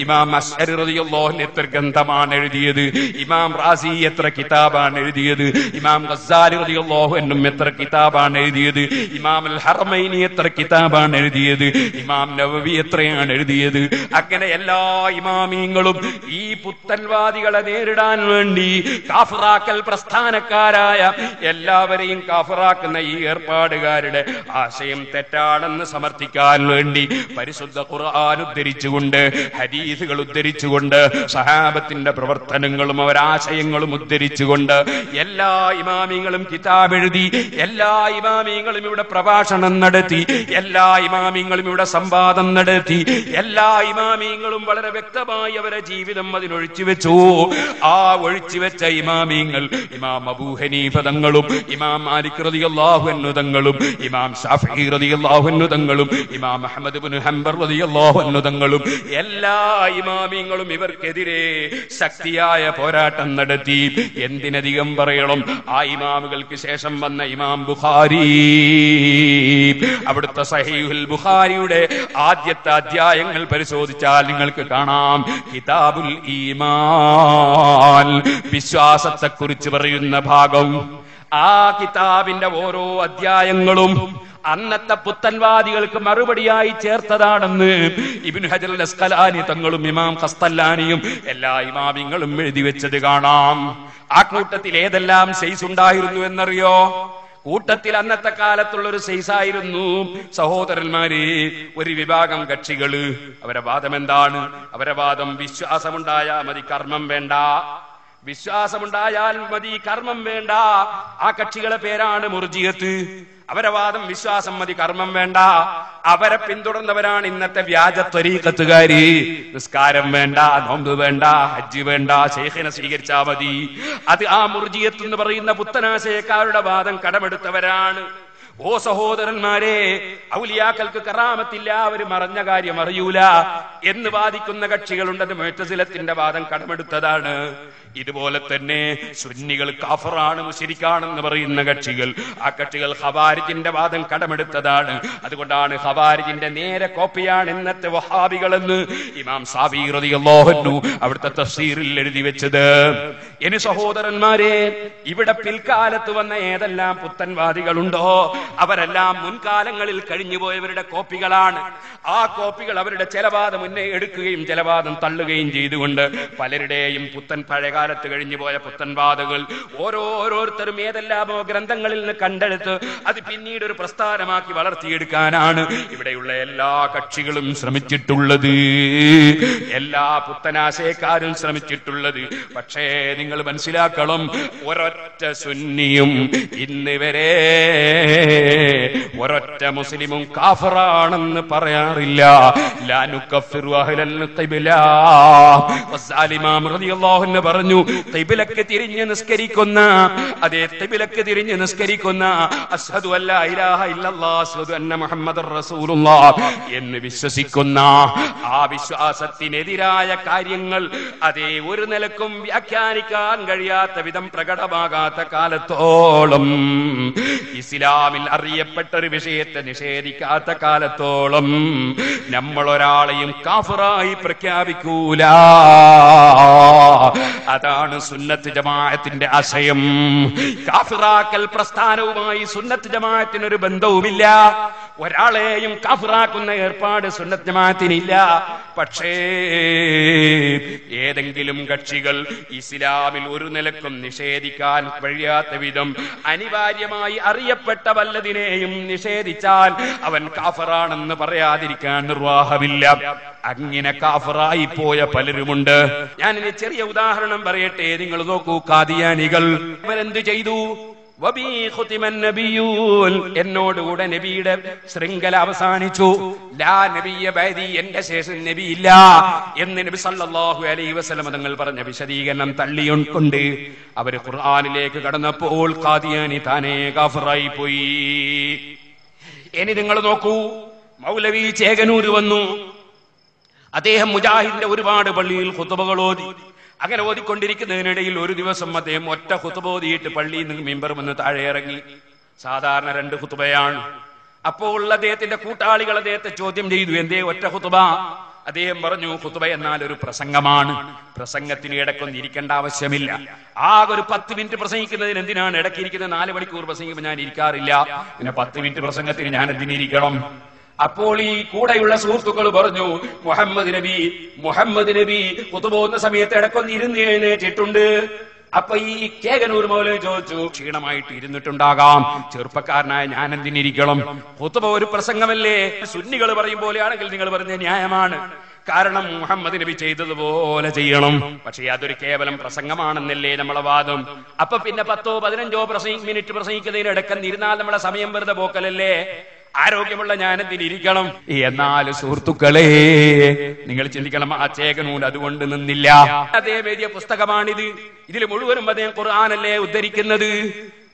ഇമാം അശ്അരി റളിയല്ലാഹു അൻഹു എത്ര ഗ്രന്ഥമാണ് എഴുതിയത്, ഇമാം റാസി എത്ര കിതാബാണ് എഴുതിയത്, ഇമാം ഗസ്സാലി റളിയല്ലാഹു അൻഹു എത്ര കിതാബാണ് എഴുതിയത്, ഇമാം അൽ ഹറമൈനി എത്ര കിതാബാണ് എഴുതിയത്, ഇമാം നവവി എത്രയാണ് എഴുതിയത്. അങ്ങനെ എല്ലാ ഇമാമിങ്ങളും ഈ പുത്തൻവാദികളെ നേരിടാൻ വേണ്ടി കാഫിറാക്കൽ പ്രസ്ഥാനക്കാരായ എല്ലാവരെയും കാഫിറാക്കുന്ന ഈ ഏർപ്പാടുകാരുടെ ആശയം തെറ്റാണെന്ന് സമർത്ഥിക്കാൻ വേണ്ടി പരിശുദ്ധ ഖുർആൻ ഉദ്ധരിച്ചുകൊണ്ട് ഹദീസുകൾ ഉദ്ധരിച്ചുകൊണ്ട് സഹാബത്തിന്റെ പ്രവർത്തനങ്ങളും അവരാശയങ്ങളും ഉദ്ധരിച്ചുകൊണ്ട് എല്ലാ ഇമാമിങ്ങളും കിതാബ് എഴുതി, എല്ലാ ഇമാമിങ്ങളും ഇവിടെ പ്രഭാഷണം നടത്തി, എല്ലാ ഇമാമിങ്ങളും ഇവിടെ സംവാദം നടത്തി, എല്ലാ ഇമാമിങ്ങളും വളരെ വ്യക്തമായി അവരെ ജീവിതം അതിനൊഴിച്ചു വെച്ചു. ആ ഒഴിച്ചു വെച്ച ഇമാമിങ്ങൾ ഇമാം അബൂ ഹനീഫ തങ്ങളും ഇമാം മാലിക് റളിയല്ലാഹു അൻഹു തങ്ങളും ഇമാം ശാഫിഈ റളിയല്ലാഹു അൻഹു തങ്ങളും ഇമാം അഹ്മദ് ഇബ്നു ഹംബൽ റളിയല്ലാഹു അൻഹു തങ്ങളും എല്ലാ ഇമാമിങ്ങളും ഇവർക്കെതിരെ ശക്തിയായ പോരാട്ടം നടത്തി. എന്തിനധികം പറയണം, ആ ഇമാമുകൾക്ക് ശേഷം വന്ന ഇമാം ബുഖാരി, അവിടുത്തെ സഹീഹുൽ ബുഖാരിയുടെ ആദ്യത്തെ അധ്യായങ്ങൾ പരിശോധിച്ചാൽ നിങ്ങൾക്ക് കാണാം കിതാബുൽ ഈമാൻ, വിശ്വാസത്തെ കുറിച്ച് പറയുന്ന ഭാഗം. ആ കിതാബിന്റെ ഓരോ അധ്യായങ്ങളും അന്നത്തെ പുത്തൻവാദികൾക്ക് മറുപടിയായി ചേർത്തതാണെന്ന് ഇബ്നു ഹജർ അൽ അസ്ഖലാനി തങ്ങളും ഇമാം ഖസ്തല്ലാനിയും എല്ലാ ഇമാമിങ്ങളും എഴുതി വെച്ചത് കാണാം. ആ കൂട്ടത്തിൽ ഏതെല്ലാം സൈസ് ഉണ്ടായിരുന്നു എന്നറിയോ? കൂട്ടത്തിൽ അന്നത്തെ കാലത്തുള്ള ഒരു സൈസായിരുന്നു സഹോദരന്മാരെ ഒരു വിഭാഗം കക്ഷികള്. അവരെ വാദം എന്താണ്? അവരെ വാദം വിശ്വാസമുണ്ടായാൽ മതി, കർമ്മം വേണ്ട. വിശ്വാസമുണ്ടായാൽ മതി, കർമ്മം വേണ്ട. ആ കക്ഷികളെ പേരാണ് മുർജിയത്ത്. അവരെ വാദം വിശ്വാസം മതി, കർമ്മം വേണ്ട. അവരെ പിന്തുടർന്നവരാണ് ഇന്നത്തെ വ്യാജ ത്വരീഖത്തുകാര്. നിസ്കാരം വേണ്ട, നോമ്പ് വേണ്ട, ഹജ്ജ് വേണ്ട, ശൈഖിനെ സ്വീകരിച്ചാ മതി. അത് ആ മുർജിയത്ത് എന്ന് പറയുന്ന പുത്തനാശയക്കാരുടെ വാദം കടമെടുത്തവരാണ്. ഓ സഹോദരന്മാരെ, ഔലിയാക്കൾക്ക് കറാമത്തില്ല, അവര് മറഞ്ഞ കാര്യം അറിയൂല എന്ന് വാദിക്കുന്ന കക്ഷികളുണ്ട്. മുഅ്തസിലത്തിന്റെ വാദം കടമെടുത്തതാണ്. ഇതുപോലെ തന്നെ സുന്നികൾ കാഫറാണ്, മുശ്രിക്കാണെന്ന് പറയുന്ന കക്ഷികൾ, ആ കക്ഷികൾ ഖവാരിജിന്റെ വാദം കടമെടുത്തതാണ്. അതുകൊണ്ടാണ് ഖവാരിജിന്റെ നേരെ കോപ്പിയാണ് ഇന്നത്തെ വഹാബികളെന്ന് ഇമാം സാബി റളിയല്ലാഹു അൻഹു അവിടുത്തെ തഫ്സീറിൽ എഴുതി വെച്ചത്. ഇനി സഹോദരന്മാരെ, ഇവിടെ പിൽക്കാലത്ത് വന്ന ഏതെല്ലാം പുത്തൻവാദികളുണ്ടോ അവരെല്ലാം മുൻകാലങ്ങളിൽ കഴിഞ്ഞുപോയവരുടെ കോപ്പികളാണ്. ആ കോപ്പികൾ അവരുടെ ചില വാദം മുന്നേ എടുക്കുകയും ചില വാദം തള്ളുകയും ചെയ്തുകൊണ്ട് പലരുടെയും പുത്തൻ പഴയകാലത്ത് കഴിഞ്ഞുപോയ പുത്തൻവാദങ്ങൾ ഓരോരുത്തരും ഏതെല്ലാമോ ഗ്രന്ഥങ്ങളിൽ നിന്ന് കണ്ടെടുത്ത് അത് പിന്നീട് ഒരു പ്രസ്ഥാനമാക്കി വളർത്തിയെടുക്കാനാണ് ഇവിടെയുള്ള എല്ലാ കക്ഷികളും ശ്രമിച്ചിട്ടുള്ളത്, എല്ലാ പുത്തനാശയക്കാരും ശ്രമിച്ചിട്ടുള്ളത്. പക്ഷേ നിങ്ങൾ മനസ്സിലാക്കണം, ഒരൊറ്റ സുന്നിയും ഇന്ന് വരെ ഒരൊറ്റ മുസ്ലിമും കാഫിറാണെന്ന് പറയാറില്ല. ലാ നുകഫിറു അഹ്ലൽ ഖിബ്ല. വസ്സാലിമാം റളിയല്ലാഹു അൻഹു പറഞ്ഞു, പറഞ്ഞു, ഖിബിലക്ക് തിരിഞ്ഞ് നിസ്കരിക്കുന്ന, അതേ ഖിബിലക്ക് തിരിഞ്ഞ് നിസ്കരിക്കുന്ന അശ്ഹദു അല്ലാ ഇലാഹ ഇല്ലല്ലാഹ് അശ്ഹദു അന്ന മുഹമ്മദുർ റസൂലുള്ളാഹ് എന്ന് വിശ്വസിക്കുന്ന ആ വിശ്വാസത്തിനെതിരായ കാര്യങ്ങൾ അതേ ഒരു നിലക്കും വ്യാഖ്യാനിക്കാൻ കഴിയാത്ത വിധം പ്രകടമാകാത്ത കാലത്തോളം, ഇസ്ലാമിൽ അറിയപ്പെട്ട ഒരു വിഷയത്തെ നിഷേധിക്കാത്ത കാലത്തോളം നമ്മൾ ഒരാളെയും കാഫിറായി പ്രഖ്യാപിക്കൂല. അതാണ് സുന്നത്ത് ജമാഅത്തിന്റെ ആശയം. കാഫിറാക്കൽ പ്രസ്ഥാനവുമായി സുന്നത്ത് ജമാഅത്തിനൊരു ബന്ധവുമില്ല. ഒരാളെയും കാഫിറാക്കുന്ന ഏർപ്പാട് സുന്നത്ത് ജമാഅത്തിനില്ല. പക്ഷേ ഏതെങ്കിലും കക്ഷികൾ ഇസ്ലാമിൽ ഒരു നിലക്കും നിഷേധിക്കാൻ കഴിയാത്ത വിധം അനിവാര്യമായി അറിയപ്പെട്ട വല്ലതിനെയും നിഷേധിച്ചാൽ അവൻ കാഫിറാണെന്ന് പറയാതിരിക്കാൻ നിർവാഹമില്ല. അങ്ങനെ കാഫിറായി പോയ പലരുമുണ്ട്. ഞാനിനി ചെറിയ ഉദാഹരണം പറയട്ടെ. നിങ്ങൾ നോക്കൂ, ഖാദിയാനികൾ അവരെന്ത് ചെയ്തു? എന്നോടുകൂടെ നബിയുടെ ശൃംഖല അവസാനിച്ചു. ലാ നബിയ ബഅദി, എന്റെ ശേഷം നബിയില്ല എന്ന് നബി സല്ലല്ലാഹു അലൈഹി വസല്ലം തങ്ങൾ പറഞ്ഞ വിശദീകരണം തള്ളിയുണ്ട് അവര് ഖുർആനിലേക്ക് കടന്നപ്പോൾ ഖാദിയാനി താനേ കാഫിറായി പോയി. ഇനി നിങ്ങൾ നോക്കൂ, മൗലവി ചേകനൂര് വന്നു. അദ്ദേഹം മുജാഹിദിന്റെ ഒരുപാട് പള്ളിയിൽ ഖുതുബകൾ ഓതി. അങ്ങനെ ഓതിക്കൊണ്ടിരിക്കുന്നതിനിടയിൽ ഒരു ദിവസം അദ്ദേഹം ഒറ്റ ഖുതുബ ഓതിയിട്ട് പള്ളിയിൽ നിന്ന് മിമ്പർ വന്ന് താഴെ ഇറങ്ങി. സാധാരണ 2 ഖുതുബയാണ്. അപ്പോൾ അദ്ദേഹത്തിന്റെ കൂട്ടാളികൾ അദ്ദേഹത്തെ ചോദ്യം ചെയ്തു, എന്തേ ഒറ്റ ഖുതുബ? അദ്ദേഹം പറഞ്ഞു, ഖുതുബ എന്നാൽ ഒരു പ്രസംഗമാണ്. പ്രസംഗത്തിന് ഇടയ്ക്കൊന്നും ഇരിക്കേണ്ട ആവശ്യമില്ല. ആകെ ഒരു 10 മിനിറ്റ് പ്രസംഗിക്കുന്നതിന് എന്തിനാണ് ഇടയ്ക്കിരിക്കുന്നത്? 4 മണിക്കൂർ പ്രസംഗിക്കുമ്പോൾ ഞാൻ ഇരിക്കാറില്ല, പിന്നെ 10 മിനിറ്റ് പ്രസംഗത്തിന് ഞാൻ എന്തിനിരിക്കണം? അപ്പോൾ ഈ കൂടെയുള്ള സുഹൃത്തുക്കൾ പറഞ്ഞു, മുഹമ്മദ് നബി ഖുതുബ ഓതുന്ന സമയത്ത് ഇടയ്ക്കൊന്ന് ഇരുന്ന് എഴുന്നേറ്റിട്ടുണ്ട്. അപ്പൊ ഈ കേകനൂർ മൗലവി ചോദിച്ചു, ക്ഷീണമായിട്ട് ഇരുന്നിട്ടുണ്ടാകാം, ചെറുപ്പക്കാരനായ ഞാൻ എന്തിനിരിക്കണം? ഖുതുബ ഒരു പ്രസംഗമല്ലേ? സുന്നികൾ പറയും പോലെയാണെങ്കിൽ നിങ്ങൾ പറഞ്ഞ ന്യായമാണ്. കാരണം മുഹമ്മദ് നബി ചെയ്തതുപോലെ ചെയ്യണം. പക്ഷേ അതൊരു കേവലം പ്രസംഗമാണെന്നല്ലേ നമ്മളെ വാദം. അപ്പൊ പിന്നെ 10-15 മിനിറ്റ് പ്രസംഗിക്കുന്നതിന് ഇടയ്ക്കെന്നിരുന്നാൽ നമ്മളെ സമയം വെറുതെ പോക്കലല്ലേ? ആരോഗ്യമുള്ള ഞാനെന്തിനിരിക്കണം? എന്നാൽ സുഹൃത്തുക്കളെ, നിങ്ങൾ ചിന്തിക്കണം, ആ ചേകനൂൻ അതുകൊണ്ട് നിന്നില്ല. അദ്ദേഹം എഴുതിയ പുസ്തകമാണിത്. ഇതിൽ മുഴുവനും അദ്ദേഹം ഖുർആനല്ലേ ഉദ്ധരിക്കുന്നത്.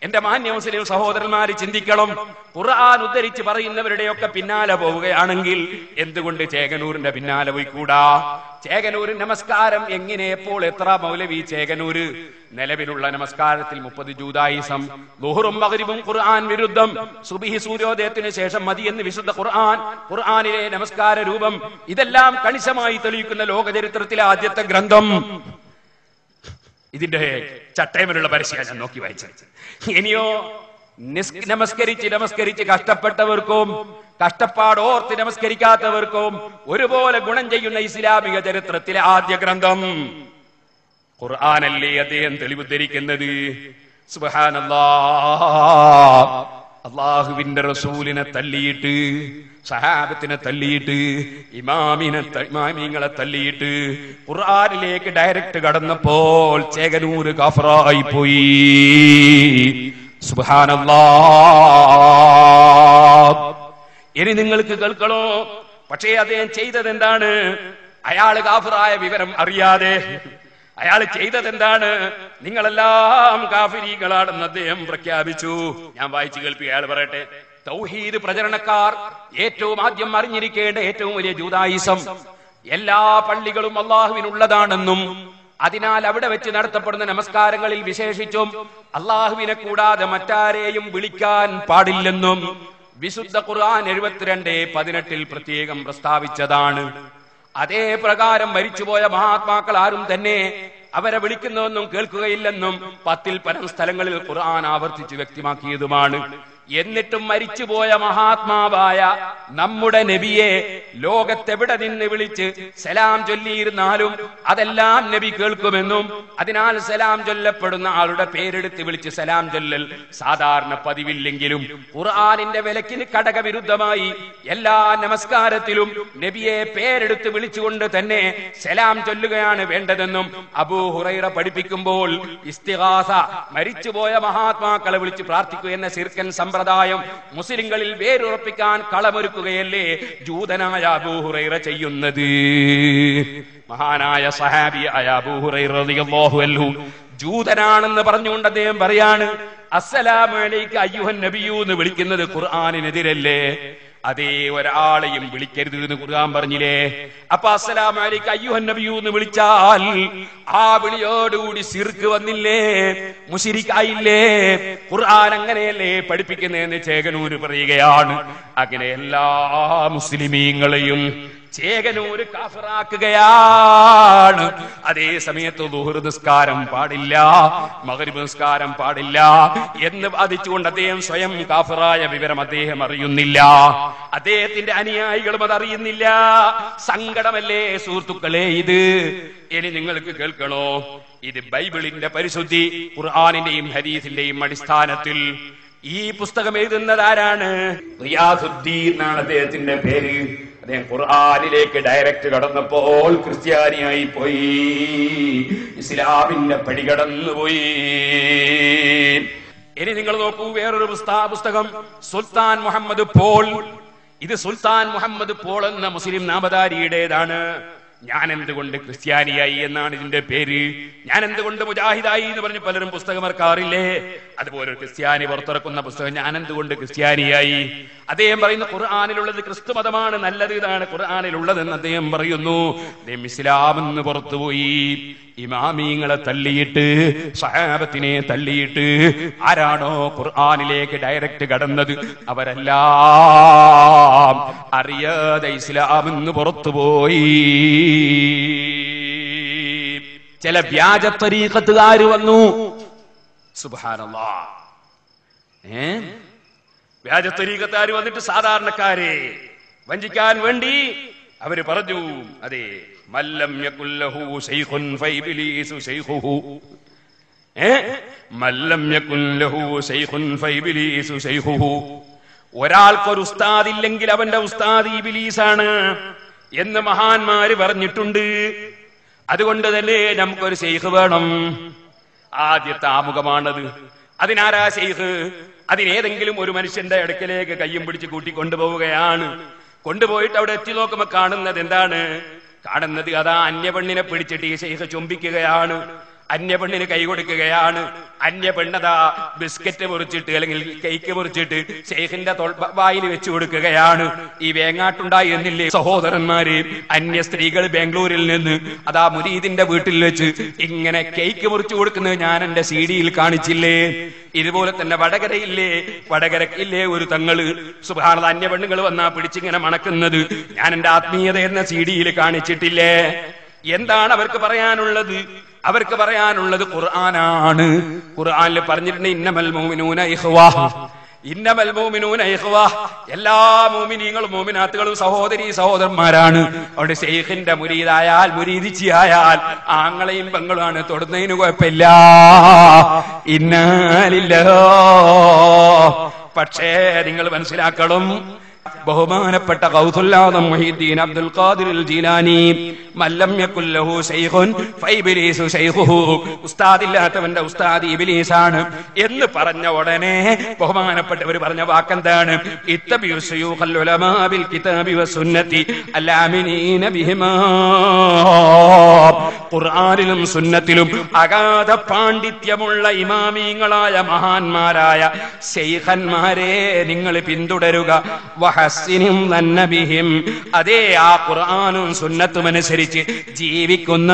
എന്റെ മാന്യ മുസ്ലിം സഹോദരന്മാര് ചിന്തിക്കണം, ഖുർആൻ ഉദ്ധരിച്ച് പറയുന്നവരുടെയൊക്കെ പിന്നാലെ പോവുകയാണെങ്കിൽ എന്തുകൊണ്ട് ചേകനൂരിന്റെ പിന്നാലെ പോയിക്കൂടാ? ചേകനൂര് നമസ്കാരം എങ്ങനെ, എപ്പോൾ, എത്ര? മൗലവി ചേകനൂര് നിലവിലുള്ള നമസ്കാരത്തിൽ 30 ജൂദായിസം, ളുഹറും മഗ്രിബും ഖുർആൻ വിരുദ്ധം, സുബ്ഹി സൂര്യോദയത്തിന് ശേഷം മതി എന്ന് വിശുദ്ധ ഖുർആനിലെ നമസ്കാര രൂപം, ഇതെല്ലാം കണിശമായി തെളിയിക്കുന്ന ലോക ചരിത്രത്തിലെ ആദ്യത്തെ ഗ്രന്ഥം. ഇതിന്റെ ചട്ടയമലുള്ള പരസ്യം ഞാൻ നോക്കി വായിച്ചത്. ഇനിയോ നമസ്കരിച്ച് കഷ്ടപ്പെട്ടവർക്കും കഷ്ടപ്പാടോർത്ത് നമസ്കരിക്കാത്തവർക്കും ഒരുപോലെ ഗുണം ചെയ്യുന്ന ഇസ്ലാമിക ചരിത്രത്തിലെ ആദ്യ ഗ്രന്ഥം ഖുർആനല്ലേ അദ്ദേഹം തെളിവുദ്ധരിക്കുന്നത്. സുബ്ഹാനല്ലാഹ്, അള്ളാഹുവിന്റെ റസൂലിനെ തല്ലിയിട്ട്, സഹാബത്തിനെ തല്ലിയിട്ട്, ഇമാമിങ്ങളെ തല്ലിയിട്ട് ഖുർആനിലേക്ക് ഡയറക്റ്റ് കടന്നപ്പോൾ ചേകനൂര് കാഫിറായി പോയി. സുബ്ഹാനല്ലാഹ്. ഇനി നിങ്ങൾക്ക് കേൾക്കണോ? പക്ഷേ അദ്ദേഹം ചെയ്തത് എന്താണ്? അയാൾ കാഫിറായ വിവരം അറിയാതെ അയാൾ ചെയ്തതെന്താണ്? നിങ്ങളെല്ലാം കാഫിരീകളാണെന്ന് അദ്ദേഹം പ്രഖ്യാപിച്ചു. ഞാൻ വായിച്ചു കേൾപ്പി, അയാൾ പറയട്ടെ. തൗഹീദ് പ്രചരണക്കാർ ഏറ്റവും ആദ്യം അറിഞ്ഞിരിക്കേണ്ട ഏറ്റവും വലിയ ജൂദായിസം, എല്ലാ പള്ളികളും അള്ളാഹുവിനുള്ളതാണെന്നും അതിനാൽ അവിടെ വെച്ച് നടത്തപ്പെടുന്ന നമസ്കാരങ്ങളിൽ വിശേഷിച്ചും അള്ളാഹുവിനെ കൂടാതെ മറ്റാരെയും വിളിക്കാൻ പാടില്ലെന്നും വിശുദ്ധ ഖുർആൻ 72:18 പ്രത്യേകം പ്രസ്താവിച്ചതാണ്. അതേ പ്രകാരം മരിച്ചുപോയ മഹാത്മാക്കൾ ആരും തന്നെ അവരെ വിളിക്കുന്നതൊന്നും കേൾക്കുകയില്ലെന്നും 10-ൽ പരം സ്ഥലങ്ങളിൽ ഖുർആൻ ആവർത്തിച്ച് വ്യക്തമാക്കിയതുമാണ്. എന്നിട്ടും മരിച്ചുപോയ മഹാത്മാവായ നമ്മുടെ നബിയെ ലോകത്തെവിടെ നിന്ന് വിളിച്ച് സലാം ചൊല്ലിയിരുന്നാലും അതെല്ലാം നബി കേൾക്കുമെന്നും അതിനാൽ സലാം ചൊല്ലപ്പെടുന്ന ആളുടെ പേരെടുത്ത് വിളിച്ച് സലാം ചൊല്ലൽ സാധാരണ പതിവില്ലെങ്കിലും ഖുർആനിന്റെ വിലക്കിന് കടകവിരുദ്ധമായി എല്ലാ നമസ്കാരത്തിലും നബിയെ പേരെടുത്ത് വിളിച്ചുകൊണ്ട് തന്നെ സലാം ചൊല്ലുകയാണ് വേണ്ടതെന്നും അബൂ ഹുറൈറ പഠിപ്പിക്കുമ്പോൾ ഇസ്തിഗാസ, മരിച്ചുപോയ മഹാത്മാക്കളെ വിളിച്ച് പ്രാർത്ഥിക്കുക എന്ന ശിർക്കൻ സമ്പ്രദായം മുസ്ലിങ്ങളിൽ വേരുറപ്പിക്കാൻ കളമൊരുക്കുകയല്ലേ ജൂതനായ അബൂ ഹുറൈറ ചെയ്യുന്നത്? മഹാനായ സഹാബിയായ അബൂ ഹുറൈറ റളിയല്ലാഹു അൻഹു ജൂതനാണെന്ന് പറഞ്ഞുകൊണ്ട് അദ്ദേഹം പറയാണ്, അസ്സലാമു അലൈക അയ്യുഹൻ നബിയു എന്ന് വിളിക്കുന്നത് ഖുർആനിനെതിരല്ലേ? അതേ, ഒരാളെയും വിളിക്കരുത് എന്ന് ഖുർആൻ പറഞ്ഞില്ലേ? അപ്പൊ അസ്സലാമു അലൈക അയ്യുഹൻ നബിയു എന്ന് വിളിച്ചാൽ ആ വിളിയോടുകൂടി ശിർക്ക് വന്നില്ലേ? മുശ്രിക്കായില്ലേ? ഖുർആൻ അങ്ങനെയല്ലേ പഠിപ്പിക്കുന്നതെന്ന് ചേകനൂര് പറയുകയാണ്. അങ്ങനെ എല്ലാ മുസ്ലിമീങ്ങളെയും ചേകനൂര് കാഫിറാക്കുകയാണ്. അതേ സമയത്ത് ദുഹർ നിസ്കാരം പാടില്ല, മഗ്രിബ് നിസ്കാരം പാടില്ല എന്ന് വാദിച്ചുകൊണ്ട് അദ്ദേഹം സ്വയം കാഫിറായ വിവരം അദ്ദേഹം അറിയുന്നില്ല. അദ്ദേഹത്തിന്റെ അനുയായികളും അതറിയുന്നില്ല. സങ്കടമല്ലേ സുഹൃത്തുക്കളെ ഇത്? ഇനി നിങ്ങൾക്ക് കേൾക്കണോ? ഇത് ബൈബിളിന്റെ പരിശുദ്ധി, ഖുർആനിന്റെയും ഹദീസിന്റെയും അടിസ്ഥാനത്തിൽ ഈ പുസ്തകം എഴുതുന്നത് ആരാണ്? റിയാസുദ്ദീൻ എന്നാണ് അദ്ദേഹത്തിന്റെ പേര്. അദ്ദേഹം ഖുർആനിലേക്ക് ഡയറക്റ്റ് കടന്നപ്പോൾ ക്രിസ്ത്യാനിയായി പോയി, ഇസ്ലാമിന്റെ പടി കടന്നുപോയി. ഇനി നിങ്ങൾ നോക്കൂ, വേറൊരു പുസ്തകം സുൽത്താൻ മുഹമ്മദ് പോൾ. ഇത് സുൽത്താൻ മുഹമ്മദ് പോൾ എന്ന മുസ്ലിം നാമധാരിയുടേതാണ്. ഞാൻ എന്തുകൊണ്ട് ക്രിസ്ത്യാനിയായി എന്നാണ് ഇതിന്റെ പേര്. ഞാൻ എന്തുകൊണ്ട് മുജാഹിദായി എന്ന് പറഞ്ഞ് പലരും പുസ്തകം ഇറക്കാറില്ലേ? അതുപോലെ ഒരു ക്രിസ്ത്യാനി പുറത്തിറക്കുന്ന പുസ്തകം ഞാൻ എന്തുകൊണ്ട് ക്രിസ്ത്യാനിയായി. അദ്ദേഹം പറയുന്ന ഖുർആനിലുള്ളത് ക്രിസ്തു മതമാണ്, നല്ലത് ഇതാണ് ഖുർആനിലുള്ളതെന്ന് അദ്ദേഹം പറയുന്നു. അദ്ദേഹം ഇസ്ലാം എന്ന് പുറത്തുപോയി. ഇമാമിങ്ങളെ തള്ളിയിട്ട്, സഹാബത്തിനെ തള്ളിയിട്ട് ആരാണോ ഖുർആനിലേക്ക് ഡയറക്റ്റ് കടന്നത് അവരെല്ലാം അറിയാതെ ഇസ്ലാം എന്ന് പുറത്തുപോയി. ചില വ്യാജ തരീഖത്തുകാര് വന്നു. സുബ്ഹാനല്ലാഹ്. വ്യാജ തരീഖത്തുകാര് വന്നിട്ട് സാധാരണക്കാരെ വഞ്ചിക്കാൻ വേണ്ടി അവര് പറഞ്ഞു, അതെ, മല്ലം യകുല്ലഹു ശൈഖുൻ ഫൈബിലീസു ശൈഖുഹു. മല്ലം യകുല്ലഹു ശൈഖുൻ ഫൈബിലീസു ശൈഖുഹു. ഒരാൾക്കൊരു ഉസ്താദ് ഇല്ലെങ്കിൽ അവന്റെ ഉസ്താദ് ഇബ്ലീസാണ് എന്ന് മഹാന്മാര് പറഞ്ഞിട്ടുണ്ട്. അതുകൊണ്ട് തന്നെ നമുക്കൊരു ശൈഖ് വേണം. ആദ്യത്തെ ആമുഖമാണത്. അതിനാരാ ശൈഖ്? അതിനേതെങ്കിലും ഒരു മനുഷ്യന്റെ അടുക്കലേക്ക് കയ്യും പിടിച്ച് കൂട്ടിക്കൊണ്ടുപോവുകയാണ്. കൊണ്ടുപോയിട്ട് അവിടെ എത്തി നോക്കുമ്പോ കാണുന്നത് എന്താണ്? കാണുന്നത് അതാ അന്യപെണ്ണിനെ പിടിച്ചിട്ട് ഈ ശൈഖ് ചുംബിക്കുകയാണ്, അന്യപെണ്ണിന് കൈ കൊടുക്കുകയാണ്. അന്യപെണ്ണതാ ബിസ്ക്കറ്റ് മുറിച്ചിട്ട് അല്ലെങ്കിൽ കേക്ക് മുറിച്ചിട്ട് ശൈഖിന്റെ വായിൽ വെച്ചു കൊടുക്കുകയാണ്. ഈ വേങ്ങാട്ടുണ്ടായി എന്നില്ലേ സഹോദരന്മാര്, അന്യ സ്ത്രീകൾ ബാംഗ്ലൂരിൽ നിന്ന് അതാ മുരീദിന്റെ വീട്ടിൽ വെച്ച് ഇങ്ങനെ കേക്ക് മുറിച്ചു കൊടുക്കുന്നത് ഞാൻ എന്റെ CD-യിൽ കാണിച്ചില്ലേ? ഇതുപോലെ തന്നെ വടകരയില്ലേ, വടകരക്കില്ലേ ഒരു തങ്ങള് സുബ്ഹാനല്ലാഹ് അന്യപെണ്ണുങ്ങൾ വന്നാ പിടിച്ചിങ്ങനെ മണക്കുന്നത് ഞാൻ എന്റെ ആത്മീയത എന്ന CD-യിൽ കാണിച്ചിട്ടില്ലേ? എന്താണ് അവർക്ക് പറയാനുള്ളത്? അവർക്ക് പറയാനുള്ളത് ഖുർആനാണ്. ഖുർആനിൽ പറഞ്ഞിട്ടുണ്ട് ഇന്നമൽ മുഅ്മിനൂന ഇഖ്വാ, ഇന്നമൽ മുഅ്മിനൂന ഇഖ്വാ. എല്ലാ മുഅ്മിനീങ്ങളും മുഅ്മിനാത്തുകളും സഹോദരീ സഹോദരന്മാരാണ്. അവിടെ ശൈഖിന്റെ മുരീദായാൽ മുരീദിച്ചിയായാൽ ആങ്ങളെയും പെങ്ങളുമാണ്, തൊടുന്നതിന് കുഴപ്പമില്ല. ഇന്നാ ലില്ലാഹ്. പക്ഷേ നിങ്ങൾ മനസ്സിലാക്കണം, ബഹുമാനപ്പെട്ട ഗൗസുൽ ആദം മുഹീദ്ദീൻ അബ്ദുൽ ഖാദിർ ജീലാനി മല്ലം യകുൽ ലഹു ശൈഖുൻ ഫൈബിലീസു ശൈഖുഹു, ഉസ്താദില്ലാത്തവന്റെ ഉസ്താദ് ഇബ്ലീസാണ് എന്ന് പറഞ്ഞ ഉടനെ ബഹുമാനപ്പെട്ടവർ പറഞ്ഞ വാക്കെന്താണ്? ഇത്തബിഉ ശുയൂഖൽ ഉലമാ ബിൽ കിതാബി വസുന്നതി അൽആമിനീന ബിഹിമാ. ഖുർആനിലും സുന്നത്തിലും അഗാധ പാണ്ഡിത്യമുള്ള ഇമാമീങ്ങളായ മഹാന്മാരായ ശൈഖന്മാരെ നിങ്ങൾ പിന്തുടരുക. വഹസ്സിനും നന്നബിഹിം. അതേ, ആ ഖുർആനും സുന്നത്തും അനുസരിച്ച് ജീവിക്കുന്ന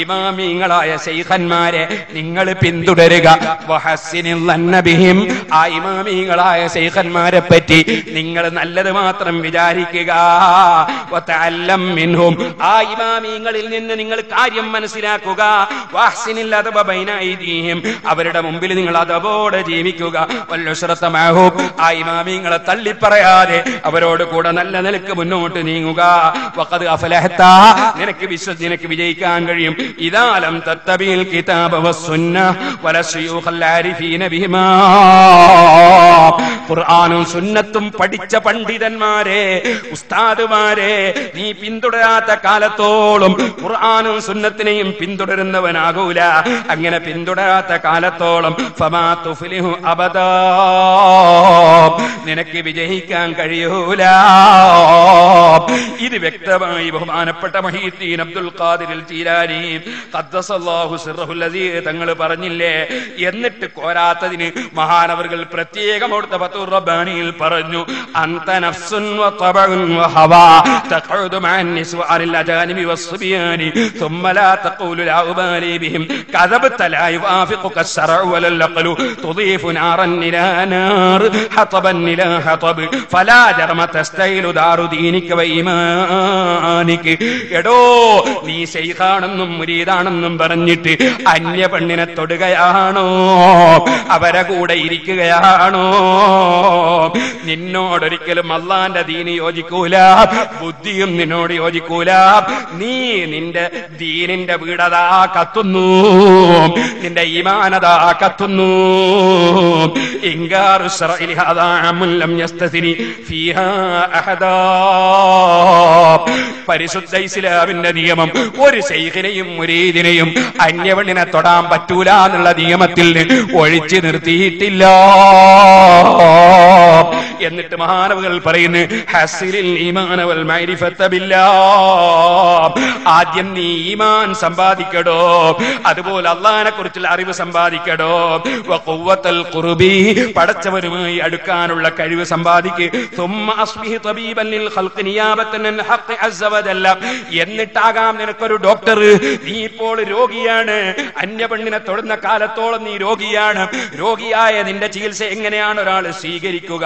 ഇമാമീങ്ങളായ ശൈഖന്മാരെ നിങ്ങൾ പിന്തുടരുക. വഹസ്സിനും നന്നബിഹിം. ആ ഇമാമീങ്ങളായ ശൈഖന്മാരെ പറ്റി നിങ്ങൾ നല്ലത് മാത്രം വിചാരിക്കുക. വതഅല്ലം മിൻഹും. ആ ഇമാമീങ്ങളിൽ നിന്ന് നിങ്ങൾ കാര്യം മനസ്സിലാക്കുക. വഹ്സിനിൽ അദബ ബൈന ഐദീഹിം. അവരുടെ മുമ്പിൽ നിങ്ങൾ അദബോടെ ജീവിക്കുക. വൽഉസ്റത മഅഹും. ആ ഇമാമീങ്ങളെ തള്ളിപ്പറയാതെ അവരോട് കൂടെ നല്ല നിലക്ക് മുന്നോട്ട് നീങ്ങുക. വഖദ് അഫലഹത, നിനക്ക് വിജയിക്കാൻ കഴിയും. ഇദാ ലം തത്തബിൽ കിതാബ വസ്സുന്ന വലശയൂഖൽ ആരിഫീന ബിഹിമാ. ഖുർആനും സുന്നത്തും പഠിച്ച പണ്ഡിതന്മാരെ, ഉസ്താദുമാരെ നീ പിന്തുടരാത്ത കാലത്തോളം ഖുർആനും സുന്നത്തിനെയും പിന്തുടരുന്നവനാകൂല. അങ്ങനെ പിന്തുടരാത്ത കാലത്തോളം ഫമാ തുഫ്ലിഹു അബദാ, നിനക്ക് വിജയിക്കാൻ കഴിയൂല. ഇത് വ്യക്തമായി ബഹുമാനപ്പെട്ട മുഹീദ്ദീൻ അബ്ദുൽ ഖാദിർ ജീലാനി ഖദ്ദസല്ലാഹു സിർറഹുൽ അസീസ് തങ്ങൾ പറഞ്ഞില്ലേ. എന്നിട്ട് കോരാത്തതിന് മഹാനവറുകൾ പ്രത്യേകം അവിടുത്തെ ഫതുർ റബ്ബാനിയിൽ പറഞ്ഞു, അൻത നഫ്സുൻ വതബഉൻ വഹവാ തഖഉദു മഅൻ നിസ്വാഇൽ അജാനിബി വസ്ബിയാനി ثم لا تقول لا أبالي بهم كذبت لا يوافقك الشرع ولا العقل تضيف نارا إلى نار حطبا إلى حطب فلا جرم تستهل دار دينك وإيمانك. എടോ, നീ ശൈഖാണെന്നും മുരീദാണെന്നും പറഞ്ഞിട്ട് അന്യ പെണ്ണിനെ തൊടുകയാണോ? അവരെ കൂടെ ഇരിക്കുകയാണോ? നിന്നോടൊരിക്കലും അള്ളാന്റെ ദീന് യോജിക്കൂല, ബുദ്ധിയും നിന്നോട് യോജിക്കൂല. നീ നിന്റെ ദീനിന്റെ വീടതാ കത്തുന്നു, നിന്റെ ഈമാനതാ കത്തുന്നു. ഇൻകാറു ശർഇ ഹാദാ അമൻ ലം യസ്തസിനി ഫീഹാ അഹദാ. പരിശുദ്ധ ഇസ്ലാമിന്റെ നിയമം ഒരു ശൈഖിനെയും മുരീദിനെയും അന്യവണ്ണിനെ തൊടാൻ പറ്റൂല എന്നുള്ള നിയമത്തിൽ ഒഴിച്ചു നിർത്തിയിട്ടില്ല. എന്നിട്ട് മഹാനവകൾ പറയുന്നു, ഹസ്സിലിൽ ഈമാന വൽ മഅരിഫത ബില്ലാഹ്. ആദ്യം നീ ഈമാൻ സമ്പാദിക്കടോ, അതുപോലെ അല്ലാഹനെ കുറിച്ചുള്ള അറിവ് സമ്പാദിക്കടോ. വഖുവ്വത്തുൽ ഖുർബി, പടച്ചവനുമായി അടുക്കാനുള്ള കഴിവ് സമ്പാദിക്ക്. സുമ്മ അസ്ബിഹ് തബീബൻ ലിൽ ഖൽഖി നിയാബതൻ അൽ ഹഖ് അസ്സ വജല്ല. എന്നിട്ടാകാം നിനക്കൊരു ഡോക്ടർ. നീ ഇപ്പോൾ രോഗിയാണ്, അന്യപെണ്ണിനെ തൊടുന്ന കാലത്തോളം നീ രോഗിയാണ്. രോഗിയായ നിന്റെ ചികിത്സ എങ്ങനെയാണ് ഒരാൾ സ്വീകരിക്കുക?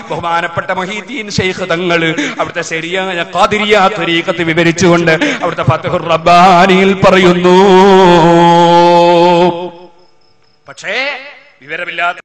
ബഹുമാനപ്പെട്ട മുഹീദ്ദീൻ ശൈഖ് തങ്ങൾ അവിടുത്തെ ശരിയായ ഖാദിരിയ ത്വരീഖത്ത് വിവരിച്ചുകൊണ്ട് അവിടുത്തെ ഫത്ഹുർ റബ്ബാനിയിൽ പറയുന്നു. പക്ഷേ വിവരമില്ലാത്ത